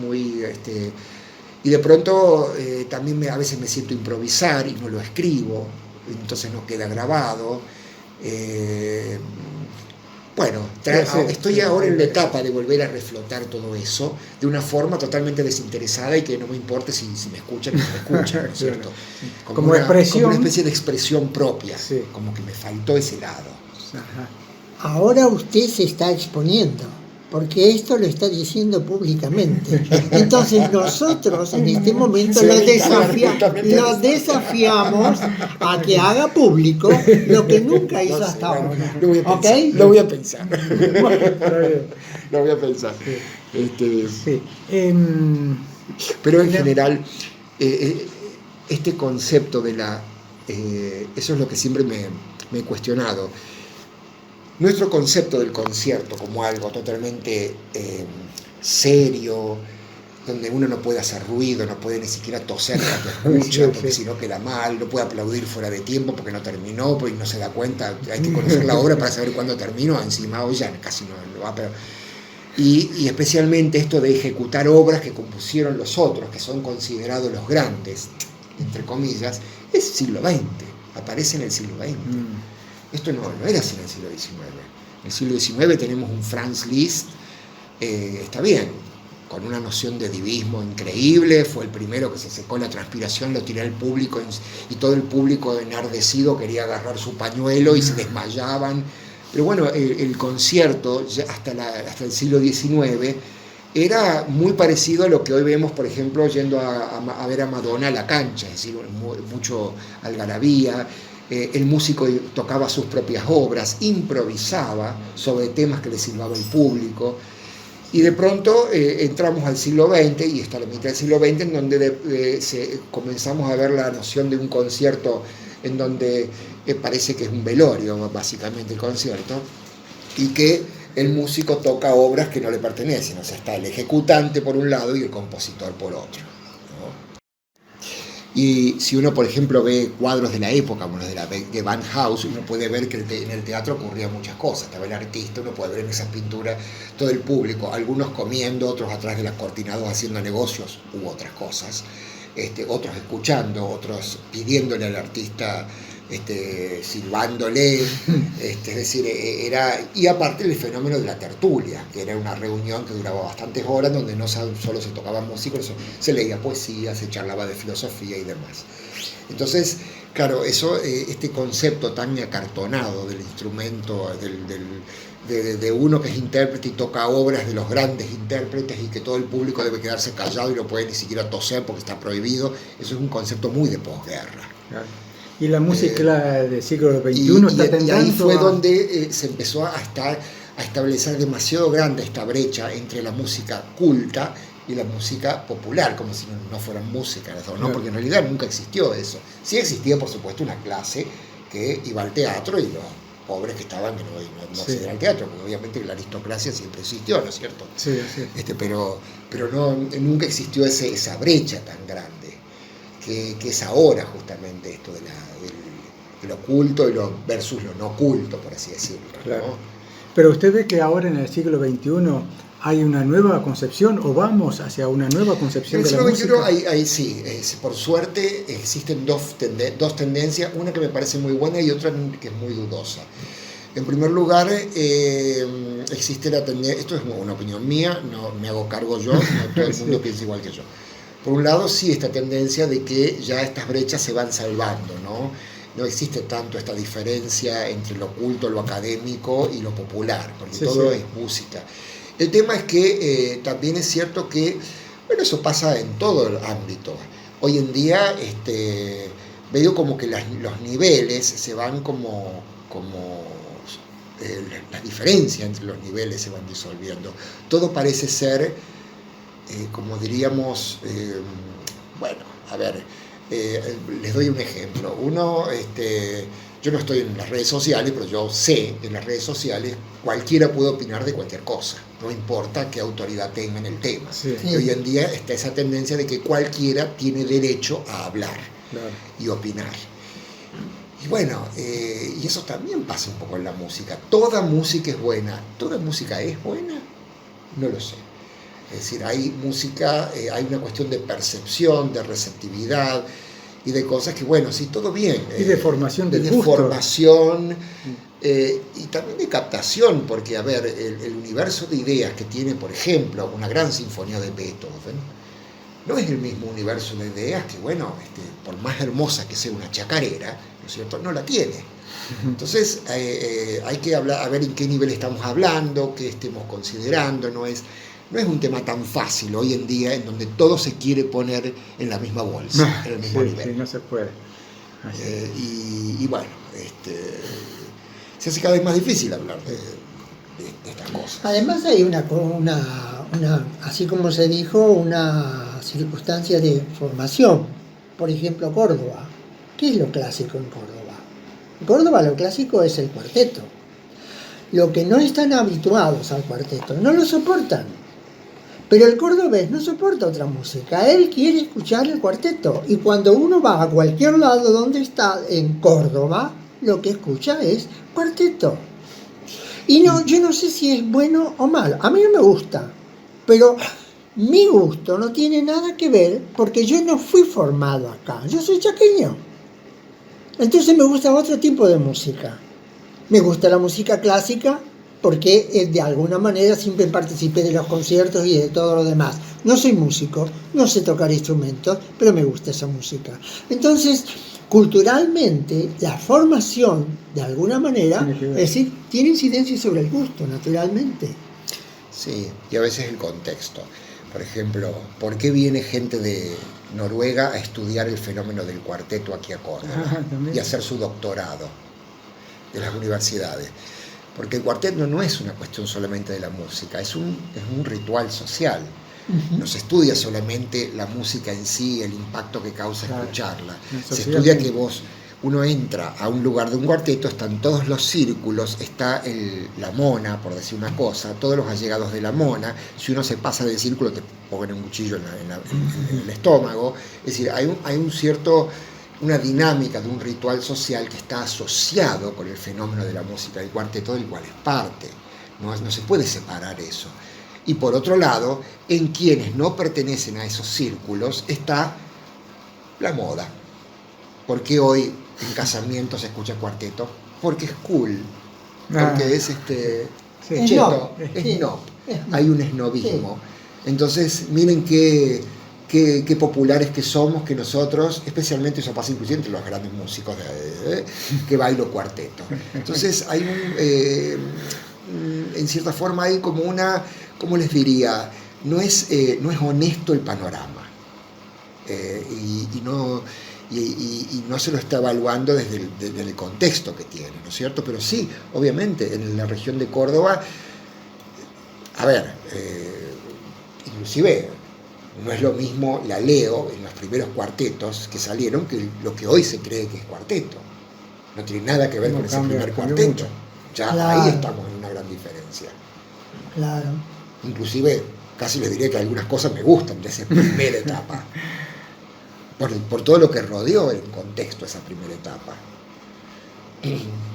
y de pronto también a veces me siento improvisar y no lo escribo, entonces no queda grabado. Estoy ahora en la etapa de volver a reflotar todo eso de una forma totalmente desinteresada y que no me importe si me escuchan o no me escuchan, ¿no es cierto? Como una especie de expresión propia, sí. Como que me faltó ese lado. Ajá. Ahora usted se está exponiendo, porque esto lo está diciendo públicamente. Entonces nosotros en este momento lo desafiamos a que haga público lo que nunca hizo hasta ahora. Lo voy a pensar. Lo voy a pensar. Sí. Pero en general, este concepto de la... eso es lo que siempre me he cuestionado. Nuestro concepto del concierto como algo totalmente serio, donde uno no puede hacer ruido, no puede ni siquiera toser cuando escucha, porque si no queda mal, no puede aplaudir fuera de tiempo porque no terminó, porque no se da cuenta, hay que conocer la obra para saber cuándo terminó, encima hoy ya casi no va, pero... Y especialmente esto de ejecutar obras que compusieron los otros, que son considerados los grandes, entre comillas, es siglo XX, aparece en el siglo XX. Esto no era así en el siglo XIX. En el siglo XIX tenemos un Franz Liszt, está bien, con una noción de divismo increíble, fue el primero que se secó la transpiración, lo tiró al público y todo el público enardecido quería agarrar su pañuelo y se desmayaban. Pero bueno, el concierto hasta el siglo XIX era muy parecido a lo que hoy vemos, por ejemplo, yendo a ver a Madonna a la cancha, es decir, mucho algarabía. El músico tocaba sus propias obras, improvisaba sobre temas que le silbaba el público. Y de pronto entramos al siglo XX, y hasta la mitad del siglo XX, en donde comenzamos a ver la noción de un concierto en donde parece que es un velorio, básicamente, el concierto, y que el músico toca obras que no le pertenecen. O sea, está el ejecutante por un lado y el compositor por otro, ¿no? Y si uno, por ejemplo, ve cuadros de la época, como los de Van Haus, uno puede ver que en el teatro ocurrían muchas cosas. Estaba el artista, uno puede ver en esas pinturas todo el público, algunos comiendo, otros atrás de las cortinadas haciendo negocios u otras cosas, otros escuchando, otros pidiéndole al artista, silbándole, es decir, y aparte el fenómeno de la tertulia, que era una reunión que duraba bastantes horas, donde no solo se tocaban músicos, se leía poesía, se charlaba de filosofía y demás. Entonces, claro, este concepto tan acartonado del instrumento, de uno que es intérprete y toca obras de los grandes intérpretes y que todo el público debe quedarse callado y no puede ni siquiera toser porque está prohibido, eso es un concepto muy de posguerra. Claro. Y la música del siglo XXI está tentando. Y ahí fue donde se empezó a establecer demasiado grande esta brecha entre la música culta y la música popular, como si no fueran música, ¿no? Porque en realidad nunca existió eso. Sí existía, por supuesto, una clase que iba al teatro y los pobres que estaban que no accedían al teatro, porque obviamente la aristocracia siempre existió, ¿no es cierto? Sí. Pero nunca existió esa brecha tan grande. Que es ahora justamente esto de lo culto versus lo no culto, por así decirlo, ¿no? Claro. Pero usted ve que ahora en el siglo XXI hay una nueva concepción, o vamos hacia una nueva concepción de la música. En el siglo XXI sí, por suerte existen dos tendencias, una que me parece muy buena y otra que es muy dudosa. En primer lugar, existe la tendencia, esto es una opinión mía, no me hago cargo yo, no todo el mundo piensa igual que yo. Por un lado, sí, esta tendencia de que ya estas brechas se van salvando, ¿no? No existe tanto esta diferencia entre lo culto, lo académico y lo popular, porque todo es música. El tema es que también es cierto que, bueno, eso pasa en todo el ámbito. Hoy en día, veo como que los niveles se van la diferencia entre los niveles se van disolviendo. Todo parece ser... como diríamos, bueno, a ver, les doy un ejemplo. Yo no estoy en las redes sociales, pero yo sé que en las redes sociales cualquiera puede opinar de cualquier cosa, no importa qué autoridad tenga en el tema. Sí. Y hoy en día está esa tendencia de que cualquiera tiene derecho a hablar, claro, y opinar. Y bueno, y eso también pasa un poco en la música. ¿Toda música es buena? ¿Toda música es buena? No lo sé. Es decir, hay música, hay una cuestión de percepción, de receptividad y de cosas que, bueno, sí, todo bien. Y de formación del gusto. De formación y también de captación, porque, a ver, el universo de ideas que tiene, por ejemplo, una gran sinfonía de Beethoven, no es el mismo universo de ideas que, bueno, por más hermosa que sea una chacarera, ¿no es cierto?, no la tiene. Entonces, hay que hablar, a ver en qué nivel estamos hablando, qué estemos considerando, no es un tema tan fácil hoy en día en donde todo se quiere poner en la misma bolsa, en el mismo nivel. Sí, no se puede. Y bueno, se hace cada vez más difícil hablar de estas cosas. Además hay una, así como se dijo, una circunstancia de formación por ejemplo, Córdoba. ¿Qué es lo clásico en Córdoba? En Córdoba lo clásico es el cuarteto. Lo que no están habituados al cuarteto, no lo soportan. Pero el cordobés no soporta otra música, él quiere escuchar el cuarteto. Y cuando uno va a cualquier lado donde está en Córdoba, lo que escucha es cuarteto. Y no, yo no sé si es bueno o malo, a mí no me gusta, pero mi gusto no tiene nada que ver porque yo no fui formado acá, yo soy chaqueño. Entonces me gusta otro tipo de música. Me gusta la música clásica porque de alguna manera siempre participé de los conciertos y de todo lo demás. No soy músico, no sé tocar instrumentos, pero me gusta esa música. Entonces, culturalmente, la formación, de alguna manera, es decir, tiene incidencia sobre el gusto, naturalmente. Sí, y a veces el contexto. Por ejemplo, ¿por qué viene gente de Noruega a estudiar el fenómeno del cuarteto aquí a Córdoba y hacer su doctorado de las universidades? Porque el cuarteto no es una cuestión solamente de la música, es un ritual social. No se estudia solamente la música en sí, el impacto que causa escucharla. Se estudia que uno entra a un lugar de un cuarteto, están todos los círculos, está la mona, por decir una cosa, todos los allegados de la mona. Si uno se pasa del círculo, te ponen un cuchillo en el estómago. Es decir, hay una dinámica de un ritual social que está asociado con el fenómeno de la música del cuarteto, del cual es parte. No se puede separar eso. Y por otro lado, en quienes no pertenecen a esos círculos está la moda. ¿Por qué hoy en casamientos se escucha cuarteto? Porque es cool, porque es cheto, es snob. Hay un snobismo. Entonces, miren qué populares que somos, que nosotros, especialmente eso pasa inclusive entre los grandes músicos que bailo cuarteto. Entonces hay en cierta forma hay como una, ¿cómo les diría? No es honesto el panorama y no se lo está evaluando desde el contexto que tiene, ¿no es cierto? Pero sí, obviamente, en la región de Córdoba, a ver, inclusive no es lo mismo la Leo en los primeros cuartetos que salieron que lo que hoy se cree que es cuarteto. No tiene nada que ver con ese primer cuarteto. Ya claro. Ahí estamos en una gran diferencia. Claro. Inclusive, casi les diría que algunas cosas me gustan de esa primera etapa. Por todo lo que rodeó el contexto de esa primera etapa.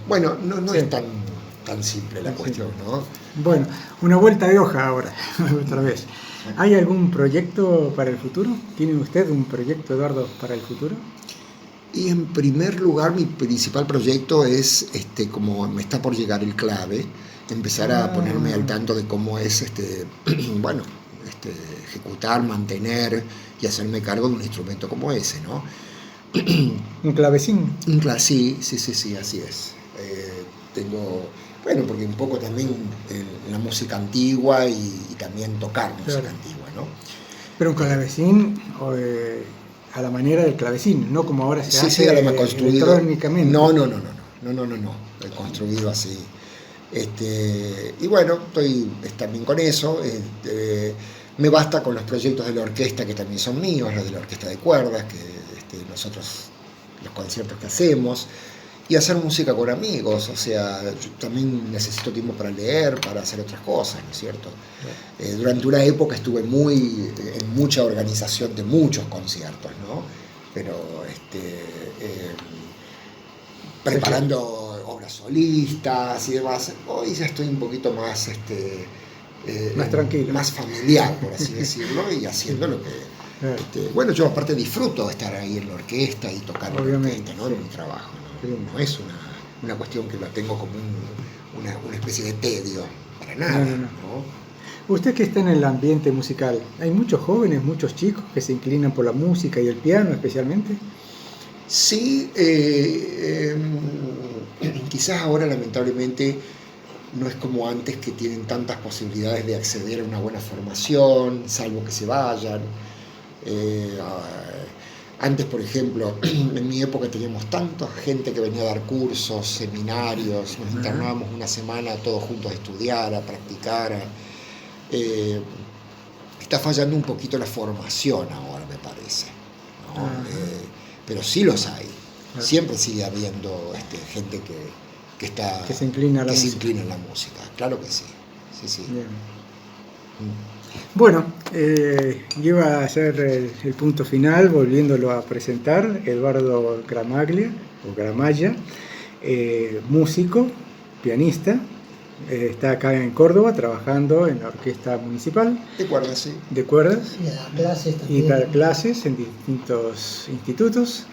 Bueno, no es tan simple la cuestión, ¿no? Bueno, una vuelta de hoja ahora, otra vez. ¿Hay algún proyecto para el futuro? ¿Tiene usted un proyecto, Eduardo, para el futuro? Y en primer lugar, mi principal proyecto es, como me está por llegar el clave, empezar a ponerme al tanto de cómo es, ejecutar, mantener y hacerme cargo de un instrumento como ese, ¿no? ¿Un clavecín? Sí, así es. Porque un poco también la música antigua y también tocar música antigua, ¿no? Pero un clavecín a la manera del clavecín, no como ahora se hace ahora me construido electrónicamente. No, construido así. Y bueno, estoy también con eso. Me basta con los proyectos de la orquesta que también son míos, los de la orquesta de cuerdas, que nosotros, los conciertos que hacemos, y hacer música con amigos. O sea, yo también necesito tiempo para leer, para hacer otras cosas, ¿no es cierto? Durante una época estuve en mucha organización de muchos conciertos, ¿no? Pero preparando obras solistas y demás. Hoy ya estoy un poquito más más tranquilo, más familiar, por así decirlo, y haciendo lo que bueno, yo aparte disfruto de estar ahí en la orquesta y tocar en la orquesta, ¿no? En mi trabajo, ¿no? No es una cuestión que la tengo como una especie de tedio, para nada, ¿no? Usted que está en el ambiente musical, ¿hay muchos jóvenes, muchos chicos que se inclinan por la música y el piano especialmente? Sí, quizás ahora lamentablemente no es como antes, que tienen tantas posibilidades de acceder a una buena formación, salvo que se vayan. Antes, por ejemplo, en mi época teníamos tanta gente que venía a dar cursos, seminarios, nos internábamos una semana todos juntos a estudiar, a practicar. Está fallando un poquito la formación ahora, me parece, ¿no? pero sí los hay. Claro. Siempre sigue habiendo gente que está Que se inclina a la que se música. inclina en la música. Claro que sí. Sí, sí. Bien. Mm. Bueno, iba a hacer el punto final volviéndolo a presentar, Eduardo Gramaglia, o Gramaglia, músico, pianista, está acá en Córdoba trabajando en la orquesta municipal ¿Te acuerdas? Sí. de cuerdas Y da clases y también. da clases en distintos institutos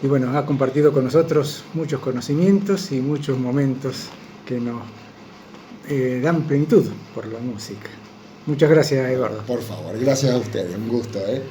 y bueno, ha compartido con nosotros muchos conocimientos y muchos momentos que nos dan plenitud por la música. Muchas gracias, Eduardo. Por favor, gracias a ustedes, un gusto, ¿eh?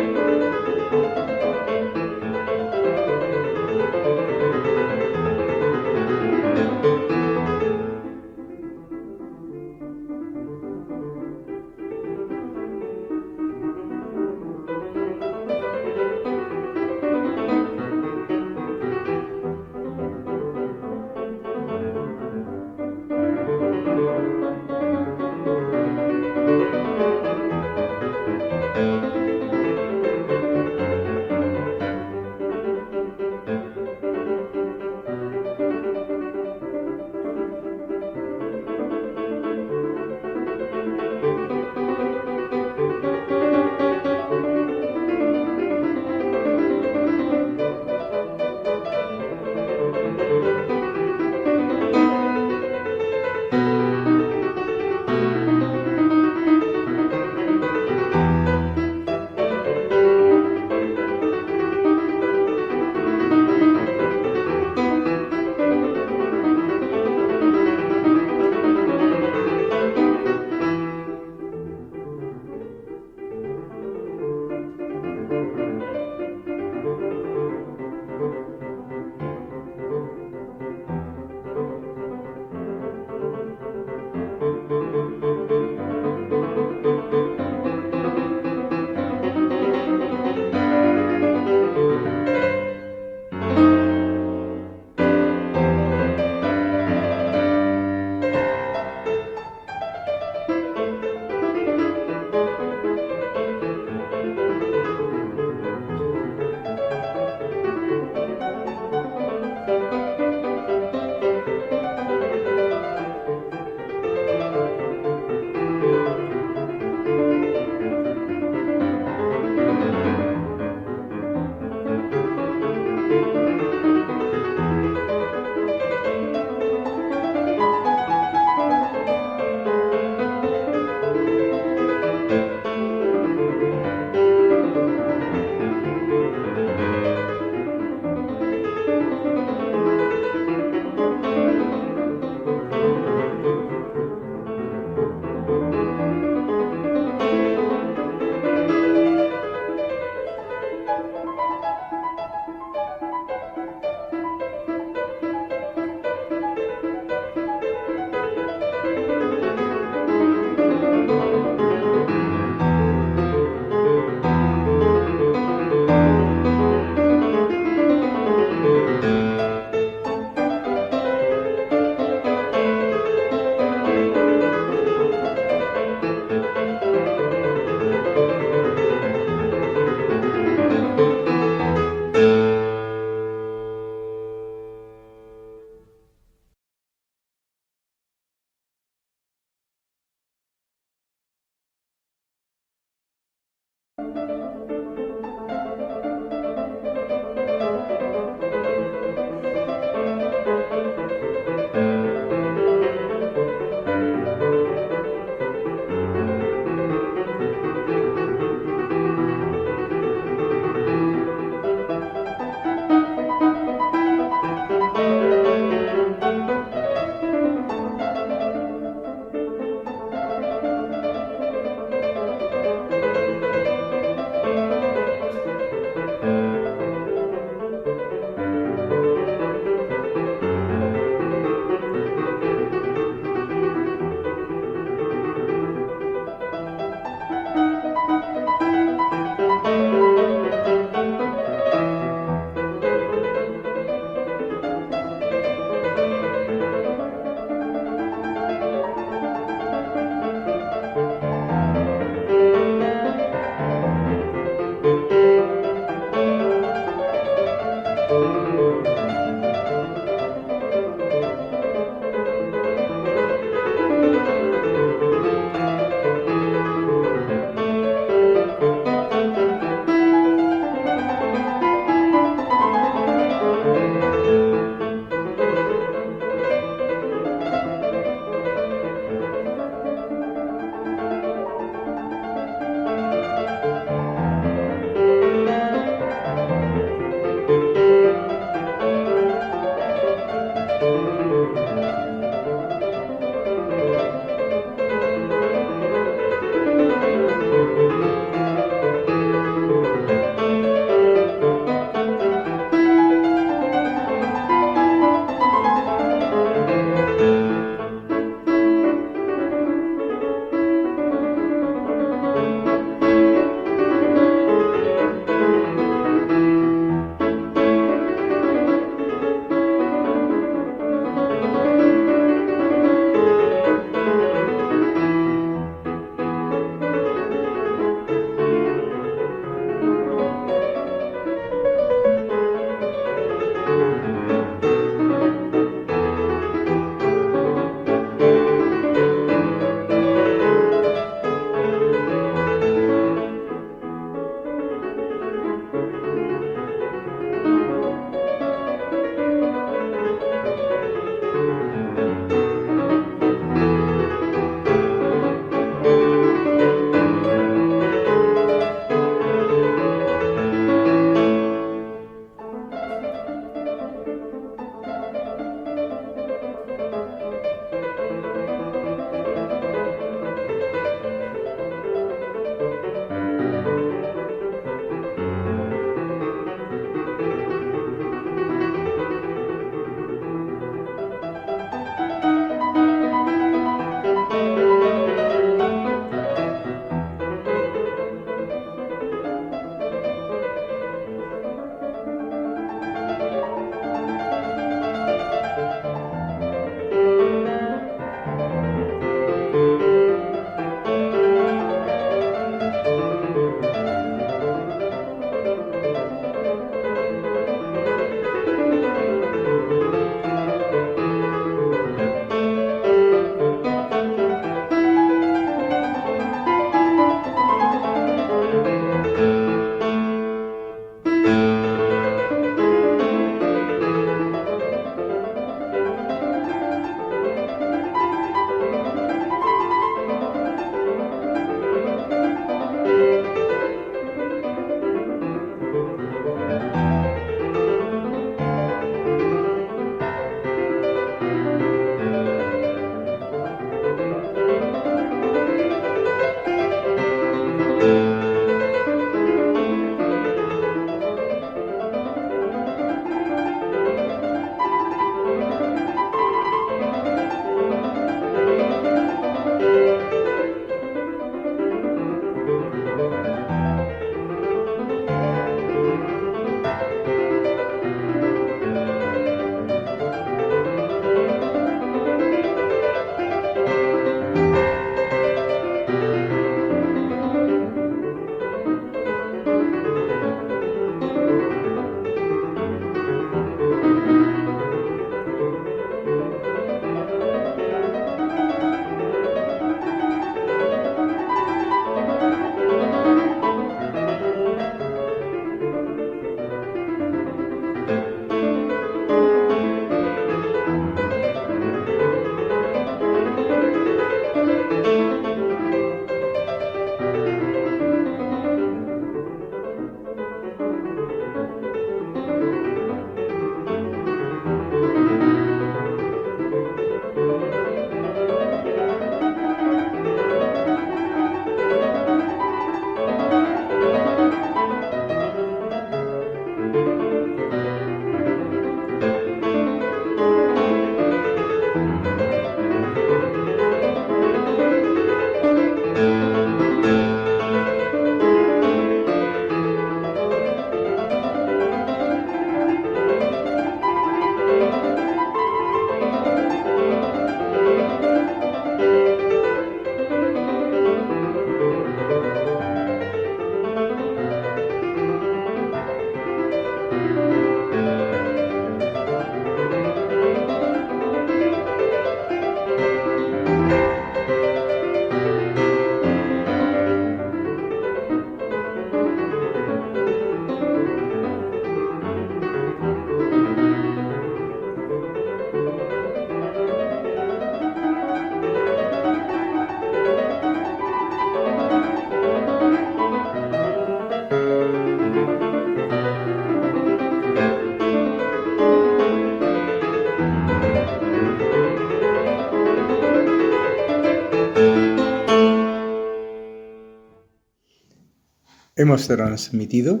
hemos transmitido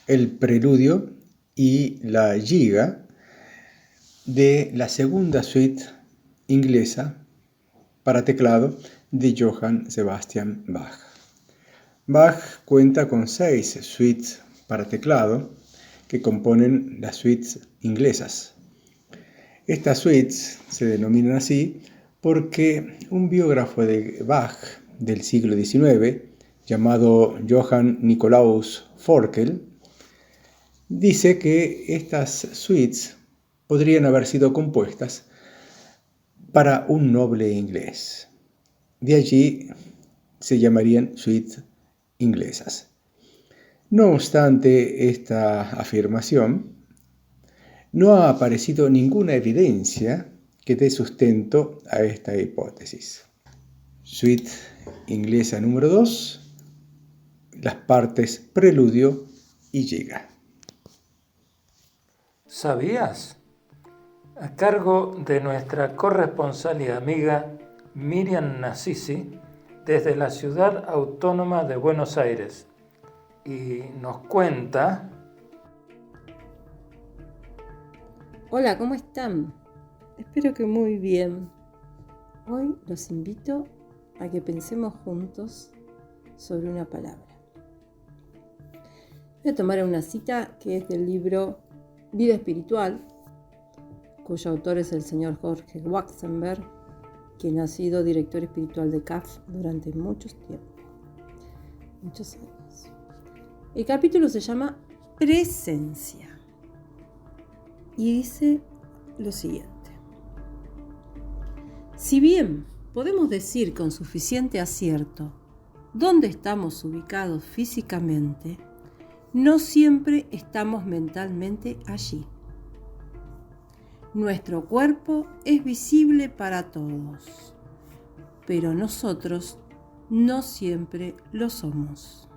el preludio y la giga de la segunda suite inglesa para teclado de Johann Sebastian Bach. Bach cuenta con 6 suites para teclado que componen las suites inglesas. Estas suites se denominan así porque un biógrafo de Bach del siglo XIX, llamado Johann Nikolaus Forkel, dice que estas suites podrían haber sido compuestas para un noble inglés. De allí se llamarían suites inglesas. No obstante esta afirmación, no ha aparecido ninguna evidencia que dé sustento a esta hipótesis. Suite inglesa número 2, las partes preludio y giga. ¿Sabías? A cargo de nuestra corresponsal y amiga Miriam Nassisi, desde la ciudad autónoma de Buenos Aires, y nos cuenta... Hola, ¿cómo están? Espero que muy bien. Hoy los invito a que pensemos juntos sobre una palabra. Voy a tomar una cita que es del libro Vida Espiritual, cuyo autor es el señor Jorge Waxenberg, quien ha sido director espiritual de CAF durante muchos años. El capítulo se llama Presencia y dice lo siguiente. Si bien podemos decir con suficiente acierto dónde estamos ubicados físicamente, no siempre estamos mentalmente allí. Nuestro cuerpo es visible para todos, pero nosotros no siempre lo somos.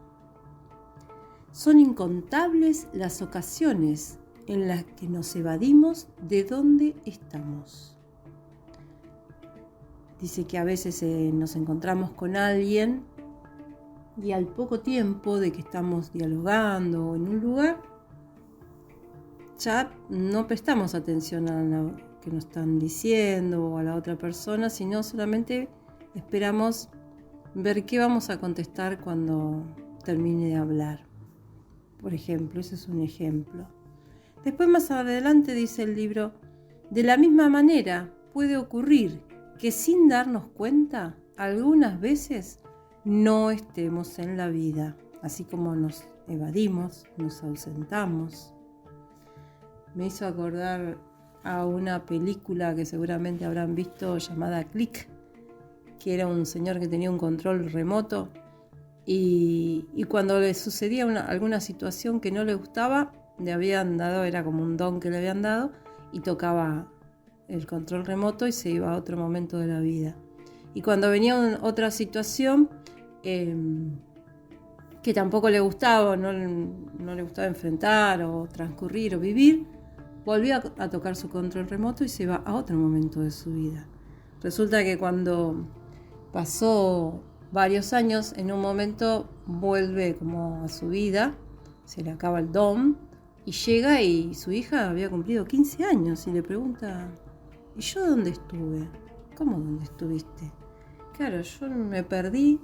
Son incontables las ocasiones en las que nos evadimos de dónde estamos. Dice que a veces nos encontramos con alguien y al poco tiempo de que estamos dialogando en un lugar, ya no prestamos atención a lo que nos están diciendo o a la otra persona, sino solamente esperamos ver qué vamos a contestar cuando termine de hablar. Por ejemplo, ese es un ejemplo. Después más adelante dice el libro, de la misma manera puede ocurrir que sin darnos cuenta, algunas veces no estemos en la vida, así como nos evadimos, nos ausentamos. Me hizo acordar a una película que seguramente habrán visto llamada Click, que era un señor que tenía un control remoto y cuando le sucedía alguna situación que no le gustaba, le habían dado, era como un don que le habían dado, y tocaba el control remoto y se iba a otro momento de la vida. Y cuando venía otra situación que tampoco le gustaba, no le gustaba enfrentar o transcurrir o vivir, volvía a tocar su control remoto y se iba a otro momento de su vida. Resulta que cuando pasó varios años, en un momento vuelve como a su vida, se le acaba el don y llega y su hija había cumplido 15 años y le pregunta, ¿y yo dónde estuve? ¿Cómo dónde estuviste? Claro, yo me perdí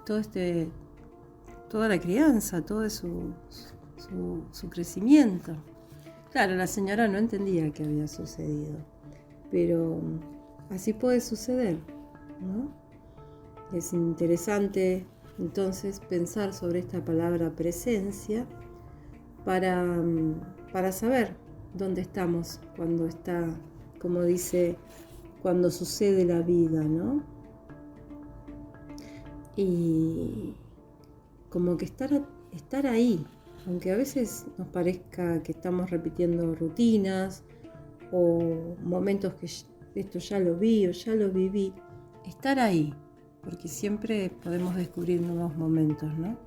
toda la crianza, todo su crecimiento. Claro, la señora no entendía qué había sucedido, pero así puede suceder, ¿no? Es interesante entonces pensar sobre esta palabra presencia para saber dónde estamos cuando está, como dice, cuando sucede la vida, ¿no? Y como que estar ahí, aunque a veces nos parezca que estamos repitiendo rutinas o momentos que esto ya lo vi o ya lo viví, estar ahí, porque siempre podemos descubrir nuevos momentos, ¿no?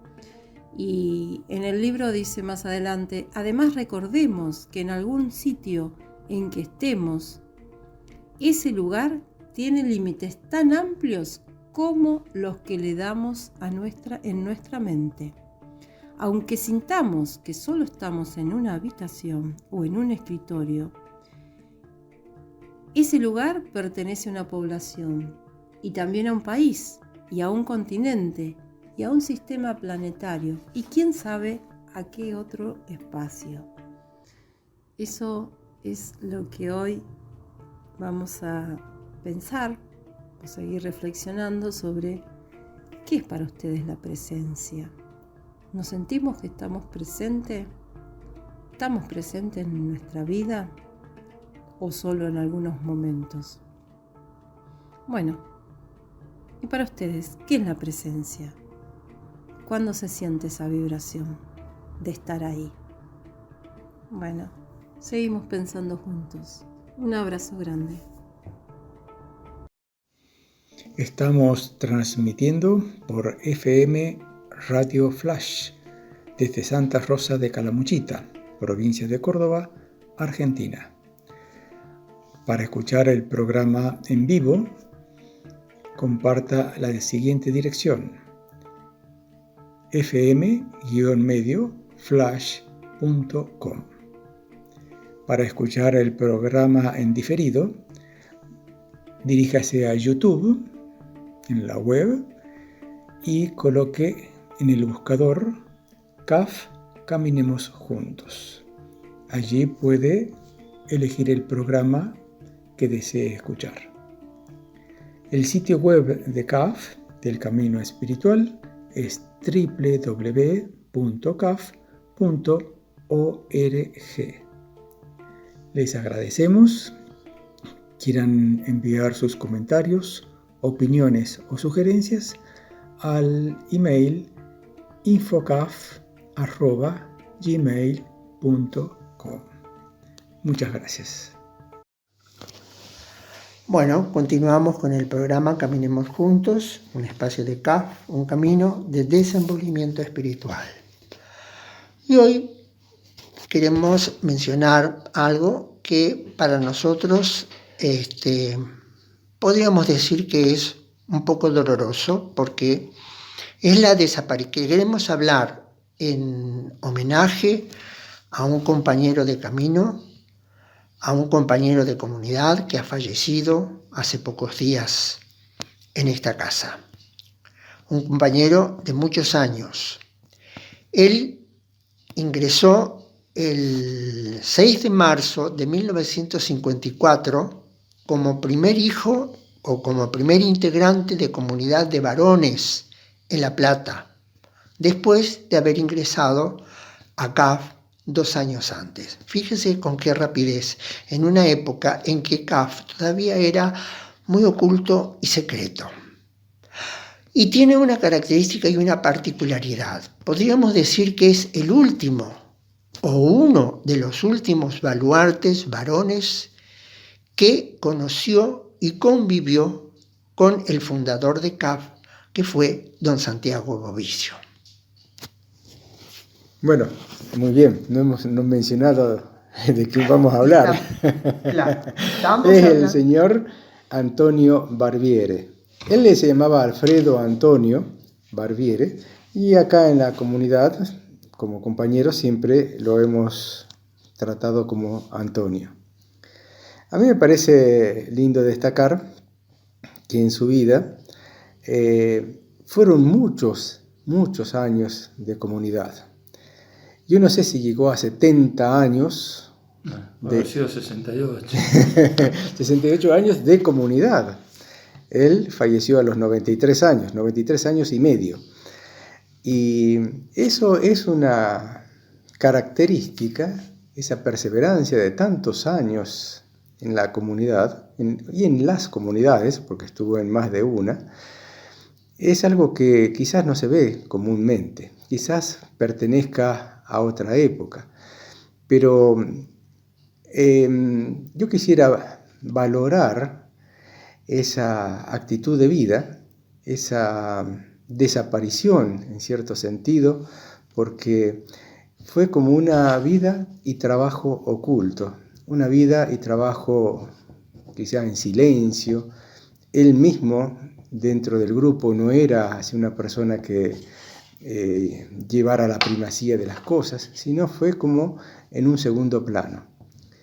Y en el libro dice más adelante, además recordemos que en algún sitio en que estemos, ese lugar tiene límites tan amplios como los que le damos en nuestra mente. aunque sintamos que solo estamos en una habitación o en un escritorio, ese lugar pertenece a una población y también a un país y a un continente y a un sistema planetario y quién sabe a qué otro espacio. Eso es lo que hoy vamos a pensar o seguir reflexionando sobre qué es para ustedes la presencia. ¿Nos sentimos que estamos presentes? ¿Estamos presentes en nuestra vida o solo en algunos momentos? Bueno, y para ustedes, ¿qué es la presencia? ¿Cuándo se siente esa vibración de estar ahí? Bueno, seguimos pensando juntos. Un abrazo grande. Estamos transmitiendo por FM Radio Flash desde Santa Rosa de Calamuchita, provincia de Córdoba, Argentina. Para escuchar el programa en vivo, comparta la siguiente dirección: fm-flash.com. Para escuchar el programa en diferido, diríjase a YouTube en la web y coloque en el buscador CAF Caminemos Juntos. Allí puede elegir el programa que desee escuchar. El sitio web de CAF, del Camino Espiritual, es www.caf.org. Les agradecemos. Quieran enviar sus comentarios, opiniones o sugerencias al email infocaf@gmail.com. Muchas gracias. Bueno, continuamos con el programa Caminemos Juntos, un espacio de CAF, un camino de desenvolvimiento espiritual. Y hoy queremos mencionar algo que para nosotros podríamos decir que es un poco doloroso, porque es la desaparición. Queremos hablar en homenaje a un compañero de camino, a un compañero de comunidad que ha fallecido hace pocos días en esta casa. Un compañero de muchos años. Él ingresó el 6 de marzo de 1954 como primer hijo o como primer integrante de comunidad de varones en La Plata, después de haber ingresado a CAF 2 años antes. Fíjese con qué rapidez, en una época en que CAF todavía era muy oculto y secreto. Y tiene una característica y una particularidad. Podríamos decir que es el último o uno de los últimos baluartes varones que conoció y convivió con el fundador de CAF, que fue don Santiago Bovicio. Bueno, muy bien, no hemos mencionado de qué vamos a hablar. Claro, Es el señor Antonio Barbiere. Él se llamaba Alfredo Antonio Barbiere y acá en la comunidad, como compañero, siempre lo hemos tratado como Antonio. A mí me parece lindo destacar que en su vida fueron muchos años de comunidad. Yo no sé si llegó a 70 años. Haber sido 68. 68 años de comunidad. Él falleció a los 93 años y medio. Y eso es una característica, esa perseverancia de tantos años en la comunidad y en las comunidades, porque estuvo en más de una, es algo que quizás no se ve comúnmente, quizás pertenezca a otra época, pero yo quisiera valorar esa actitud de vida, esa desaparición en cierto sentido, porque fue como una vida y trabajo oculto, una vida y trabajo quizá en silencio. Él mismo dentro del grupo no era así una persona que llevar a la primacía de las cosas, sino fue como en un segundo plano.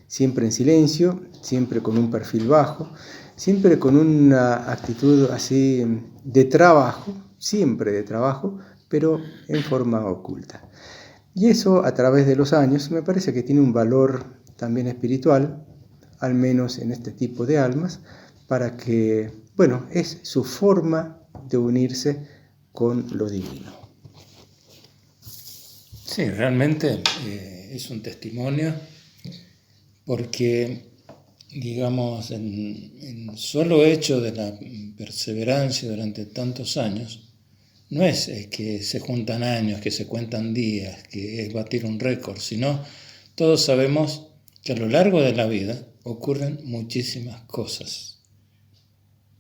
Siempre en silencio, siempre con un perfil bajo, siempre con una actitud así de trabajo, siempre de trabajo, pero en forma oculta. Y eso a través de los años me parece que tiene un valor también espiritual, al menos en este tipo de almas, para que, bueno, es su forma de unirse con lo divino. Sí, realmente es un testimonio porque, digamos, en solo hecho de la perseverancia durante tantos años, no es que se juntan años, que se cuentan días, que es batir un récord, sino todos sabemos que a lo largo de la vida ocurren muchísimas cosas.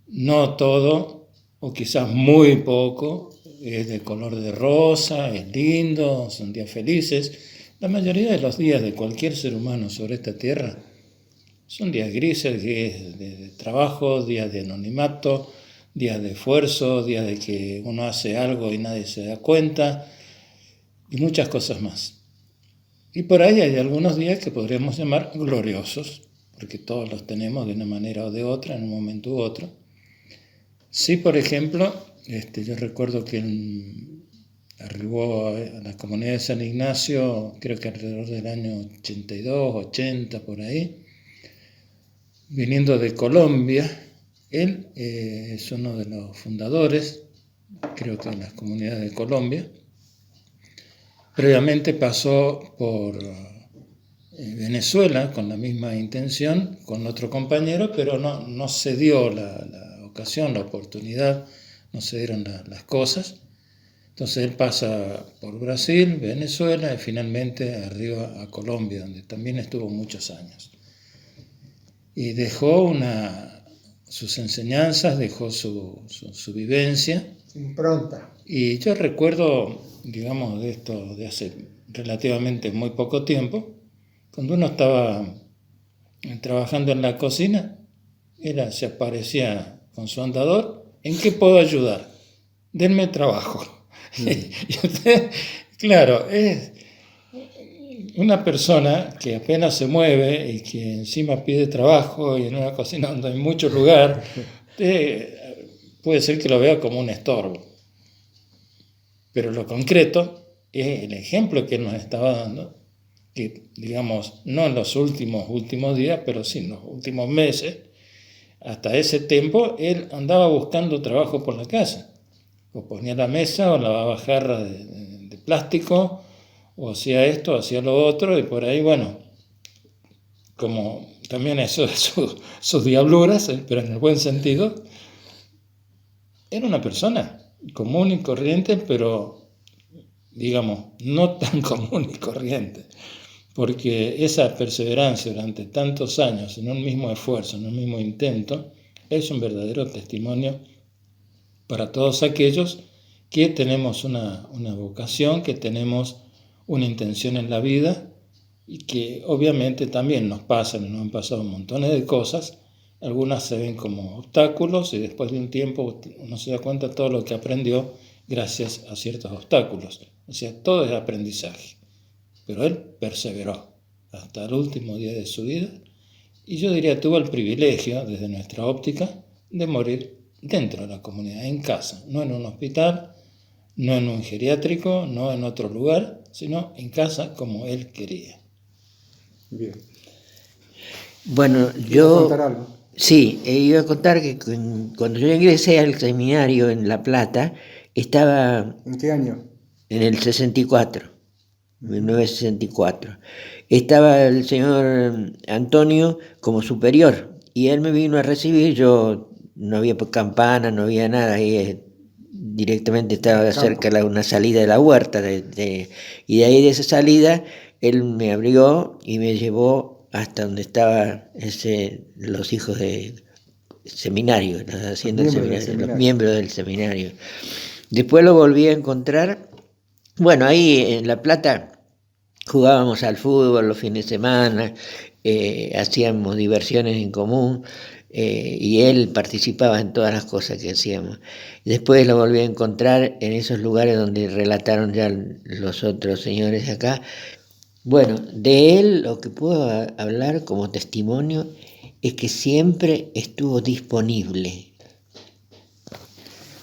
No todo, o quizás muy poco, es de color de rosa, es lindo, son días felices. La mayoría de los días de cualquier ser humano sobre esta tierra son días grises, días de trabajo, días de anonimato, días de esfuerzo, días de que uno hace algo y nadie se da cuenta, y muchas cosas más. Y por ahí hay algunos días que podríamos llamar gloriosos, porque todos los tenemos de una manera o de otra, en un momento u otro. Sí, por ejemplo, yo recuerdo que arribó a la comunidad de San Ignacio, creo que alrededor del año 82, 80, por ahí, viniendo de Colombia. Él es uno de los fundadores, creo que de las comunidades de Colombia. Previamente pasó por Venezuela con la misma intención, con otro compañero, pero no se dio la ocasión, la oportunidad, no se dieron las cosas. Entonces él pasa por Brasil, Venezuela y finalmente arriba a Colombia, donde también estuvo muchos años. Y dejó sus enseñanzas, dejó su vivencia. Impronta. Y yo recuerdo, digamos, de esto de hace relativamente muy poco tiempo, cuando uno estaba trabajando en la cocina, se aparecía con su andador, ¿en qué puedo ayudar? Denme trabajo. Y usted, claro, es una persona que apenas se mueve y que encima pide trabajo y en una cocina donde hay mucho lugar, puede ser que lo vea como un estorbo. Pero lo concreto es el ejemplo que él nos estaba dando, que digamos, no en los últimos días, pero sí en los últimos meses, hasta ese tiempo él andaba buscando trabajo por la casa. O ponía la mesa o lavaba jarras de plástico, o hacía esto, hacía lo otro, y por ahí, bueno, como también eso de sus diabluras, pero en el buen sentido, era una persona común y corriente, pero, digamos, no tan común y corriente, porque esa perseverancia durante tantos años en un mismo esfuerzo, en un mismo intento, es un verdadero testimonio para todos aquellos que tenemos una vocación, que tenemos una intención en la vida y que obviamente también nos han pasado montones de cosas. Algunas se ven como obstáculos y después de un tiempo uno se da cuenta de todo lo que aprendió gracias a ciertos obstáculos. O sea, todo es aprendizaje. Pero él perseveró hasta el último día de su vida y yo diría tuvo el privilegio, desde nuestra óptica, de morir dentro de la comunidad, en casa, no en un hospital, no en un geriátrico, no en otro lugar, sino en casa como él quería. Bien. Bueno, ¿Quieres contar algo? Sí, iba a contar que cuando yo ingresé al seminario en La Plata, estaba ¿En qué año? en el 64, 1964. Estaba el señor Antonio como superior y él me vino a recibir. Yo no había campana, no había nada, ahí directamente estaba cerca de una salida de la huerta, y de ahí de esa salida él me abrió y me llevó hasta donde estaban los hijos del seminario, los miembros del seminario. Después lo volví a encontrar, bueno, ahí en La Plata jugábamos al fútbol los fines de semana, hacíamos diversiones en común, y él participaba en todas las cosas que hacíamos. Después lo volví a encontrar en esos lugares donde relataron ya los otros señores de acá. Bueno, de él lo que puedo hablar como testimonio es que siempre estuvo disponible.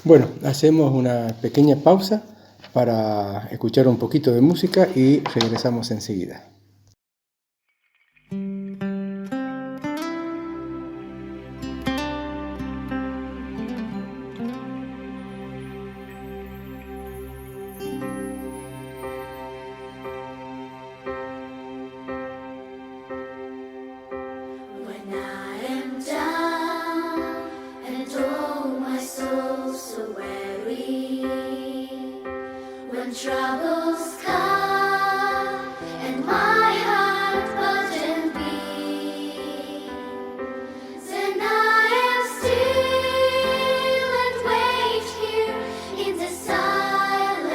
Bueno, hacemos una pequeña pausa para escuchar un poquito de música y regresamos enseguida. Troubles come and my heart burden be, then I am still and wait here in the silence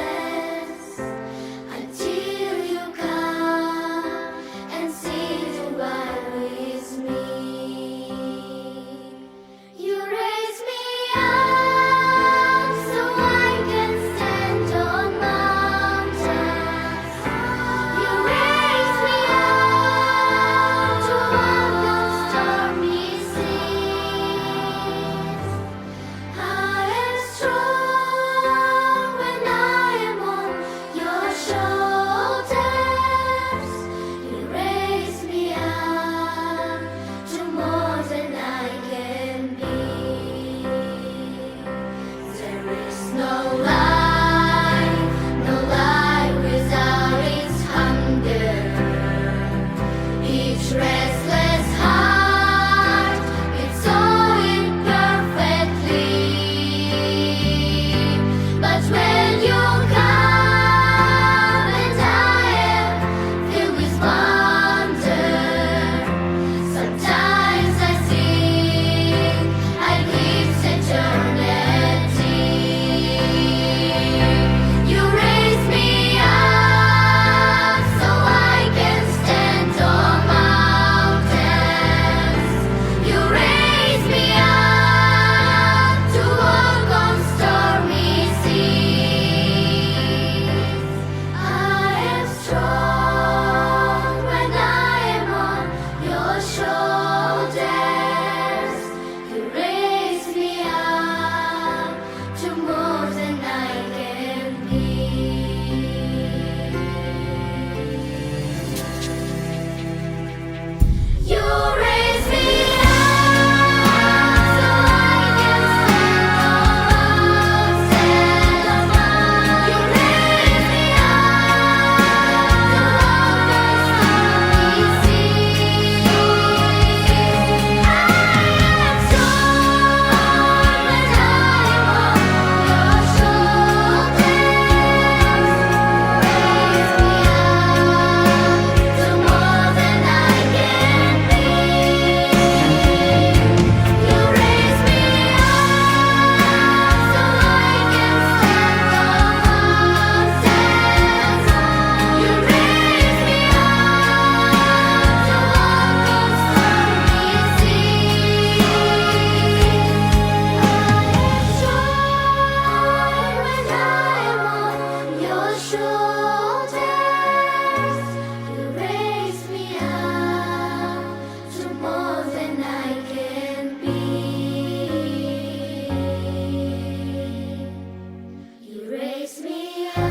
until you come and sit while with me. You raise me up so I can stand on mountains. You raise me up to walk on stormy seas. I am strong when I am on your shoulders. You raise me up to more than I can be. There is no life without its hunger. Each restless heart beats so imperfectly. But when you come and I am filled with wonder, sometimes I think I live eternity. You raise me up so I can stand on mountains. You raise me up to walk on stormy seas. I am strong when I am on your shoulders. You raise me up to more than I can be. You raise me up so I can stand on mountains. You raise me up to walk on stormy seas. I am strong when I am on your shoulders. Raise me up to more than I can be. You raise me up so I can stand on mountains. You raise me up to walk on stormy seas. I am strong when I am on your shoulders. You raise me up to more than I can be. You raise me up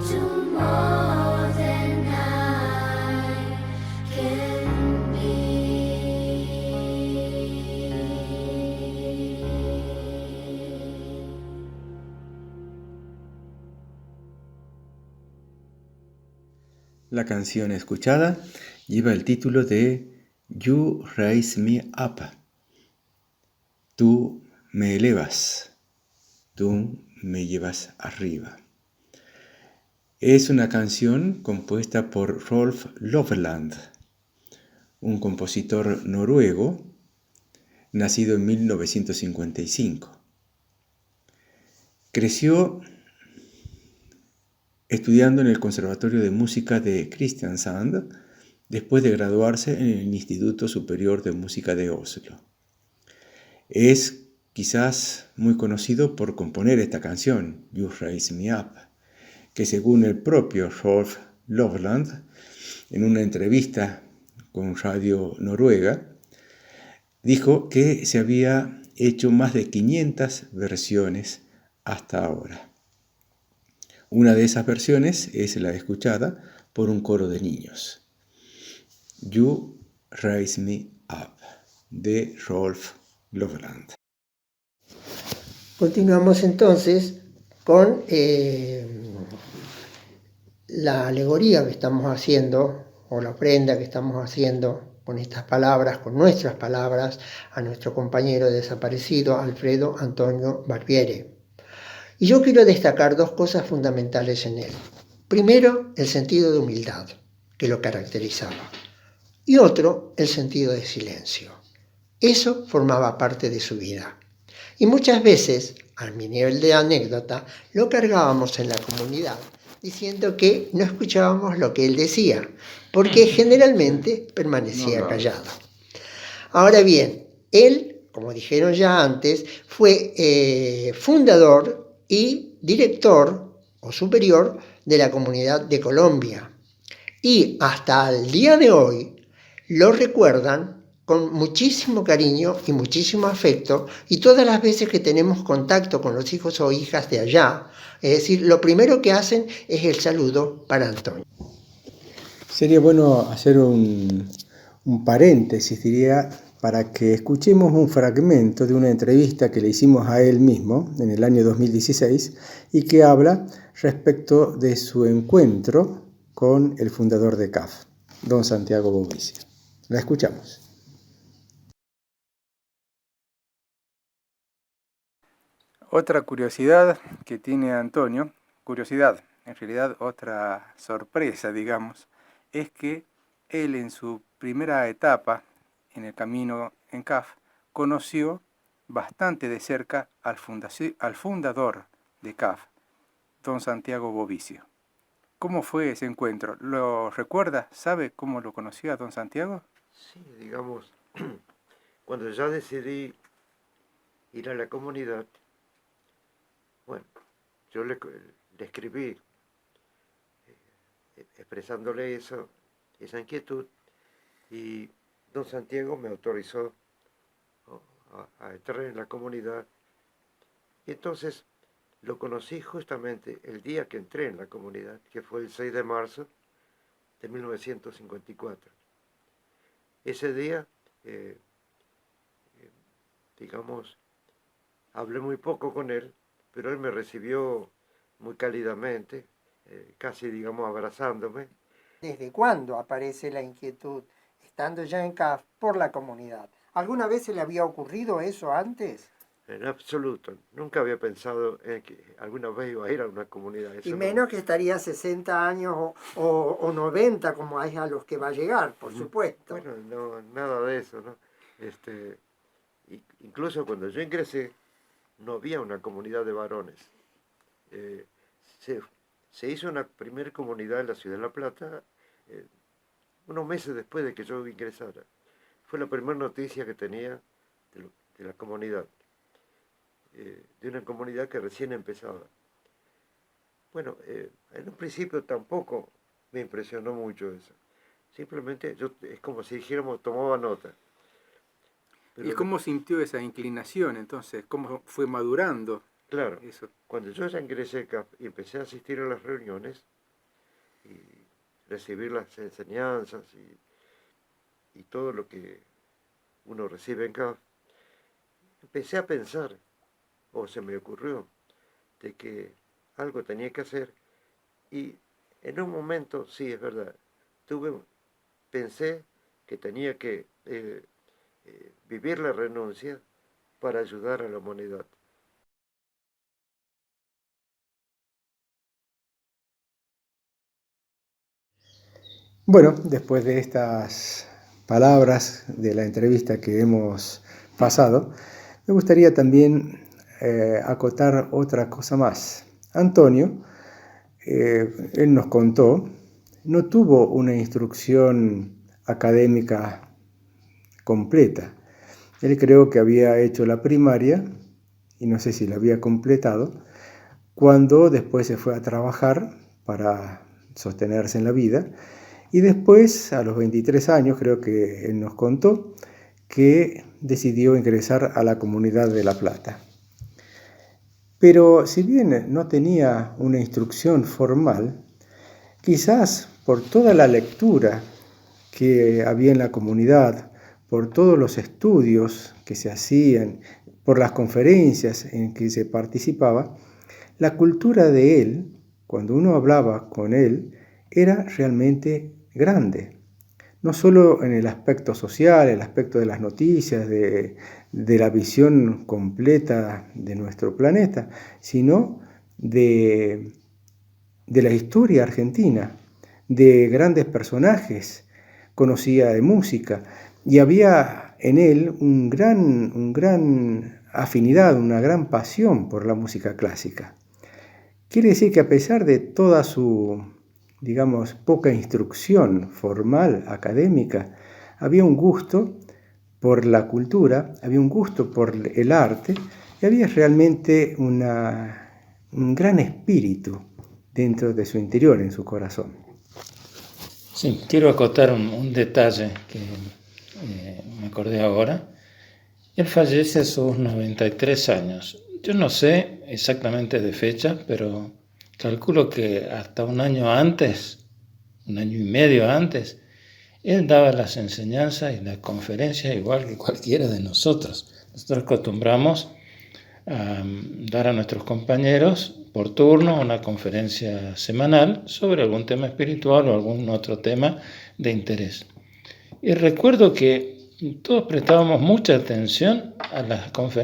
to more than I can be. La canción escuchada lleva el título de You Raise Me Up. Tú me elevas, tú me llevas arriba. Es una canción compuesta por Rolf Loveland, un compositor noruego nacido en 1955. Creció estudiando en el Conservatorio de Música de Kristiansand, después de graduarse en el Instituto Superior de Música de Oslo. Es quizás muy conocido por componer esta canción, You Raise Me Up, que según el propio Rolf Lovland, en una entrevista con Radio Noruega, dijo que se había hecho más de 500 versiones hasta ahora. Una de esas versiones es la escuchada por un coro de niños. You Raise Me Up, de Rolf Lovland. Continuamos entonces con la alegoría que estamos haciendo, o la ofrenda que estamos haciendo con estas palabras, con nuestras palabras, a nuestro compañero desaparecido Alfredo Antonio Barbiere. Y yo quiero destacar dos cosas fundamentales en él. Primero, el sentido de humildad, que lo caracterizaba. Y otro, el sentido de silencio. Eso formaba parte de su vida. Y muchas veces, a mi nivel de anécdota, lo cargábamos en la comunidad, diciendo que no escuchábamos lo que él decía, porque generalmente permanecía callado. Ahora bien, él, como dijeron ya antes, fue fundador y director o superior de la Comunidad de Colombia. Y hasta el día de hoy lo recuerdan con muchísimo cariño y muchísimo afecto, y todas las veces que tenemos contacto con los hijos o hijas de allá, es decir, lo primero que hacen es el saludo para Antonio. Sería bueno hacer un paréntesis, diría, para que escuchemos un fragmento de una entrevista que le hicimos a él mismo en el año 2016 y que habla respecto de su encuentro con el fundador de CAF, don Santiago Bovicio. La escuchamos. Otra curiosidad que tiene Antonio, curiosidad, en realidad otra sorpresa, digamos, es que él en su primera etapa en el camino en CAF conoció bastante de cerca al fundador de CAF, don Santiago Bovicio. ¿Cómo fue ese encuentro? ¿Lo recuerda? ¿Sabe cómo lo conoció a don Santiago? Sí, digamos, cuando ya decidí ir a la comunidad, bueno, yo le escribí expresándole esa inquietud, y don Santiago me autorizó a entrar en la comunidad. Y entonces lo conocí justamente el día que entré en la comunidad, que fue el 6 de marzo de 1954. Ese día, digamos, hablé muy poco con él, pero él me recibió muy cálidamente, casi, digamos, abrazándome. ¿Desde cuándo aparece la inquietud, estando ya en CAF, por la comunidad? ¿Alguna vez se le había ocurrido eso antes? En absoluto. Nunca había pensado en que alguna vez iba a ir a una comunidad. Y menos que estaría 60 años o 90, como hay a los que va a llegar, por supuesto. Bueno, no, nada de eso, ¿no? Incluso cuando yo ingresé, no había una comunidad de varones. Se hizo una primera comunidad en la ciudad de La Plata unos meses después de que yo ingresara. Fue la primera noticia que tenía de la comunidad, de una comunidad que recién empezaba. Bueno, en un principio tampoco me impresionó mucho eso. Simplemente es como si dijéramos, tomaba nota. Pero, ¿y cómo sintió esa inclinación entonces? ¿Cómo fue madurando? Claro, eso. Cuando yo ya ingresé y empecé a asistir a las reuniones y recibir las enseñanzas y todo lo que uno recibe en CAF, empecé a pensar, o se me ocurrió, de que algo tenía que hacer, y en un momento, sí, es verdad, pensé que tenía que vivir la renuncia para ayudar a la humanidad. Bueno, después de estas palabras de la entrevista que hemos pasado, me gustaría también acotar otra cosa más. Antonio él nos contó, no tuvo una instrucción académica completa. Él creo que había hecho la primaria, y no sé si la había completado, cuando después se fue a trabajar para sostenerse en la vida, y después, a los 23 años, creo que él nos contó, que decidió ingresar a la Comunidad de La Plata. Pero si bien no tenía una instrucción formal, quizás por toda la lectura que había en la comunidad, por todos los estudios que se hacían, por las conferencias en que se participaba, la cultura de él, cuando uno hablaba con él, era realmente grande. No solo en el aspecto social, el aspecto de las noticias, de la visión completa de nuestro planeta, sino de la historia argentina, de grandes personajes, conocía de música, y había en él un gran afinidad, una gran pasión por la música clásica. Quiere decir que a pesar de toda su, digamos, poca instrucción formal, académica, había un gusto por la cultura, había un gusto por el arte, y había realmente un gran espíritu dentro de su interior, en su corazón. Sí, quiero acotar un detalle que me acordé ahora. Él fallece a sus 93 años. Yo no sé exactamente de fecha, pero calculo que hasta un año antes, un año y medio antes, él daba las enseñanzas y las conferencias igual que cualquiera de nosotros. Nosotros acostumbramos a dar a nuestros compañeros por turno una conferencia semanal sobre algún tema espiritual o algún otro tema de interés. Y recuerdo que todos prestábamos mucha atención a las conferencias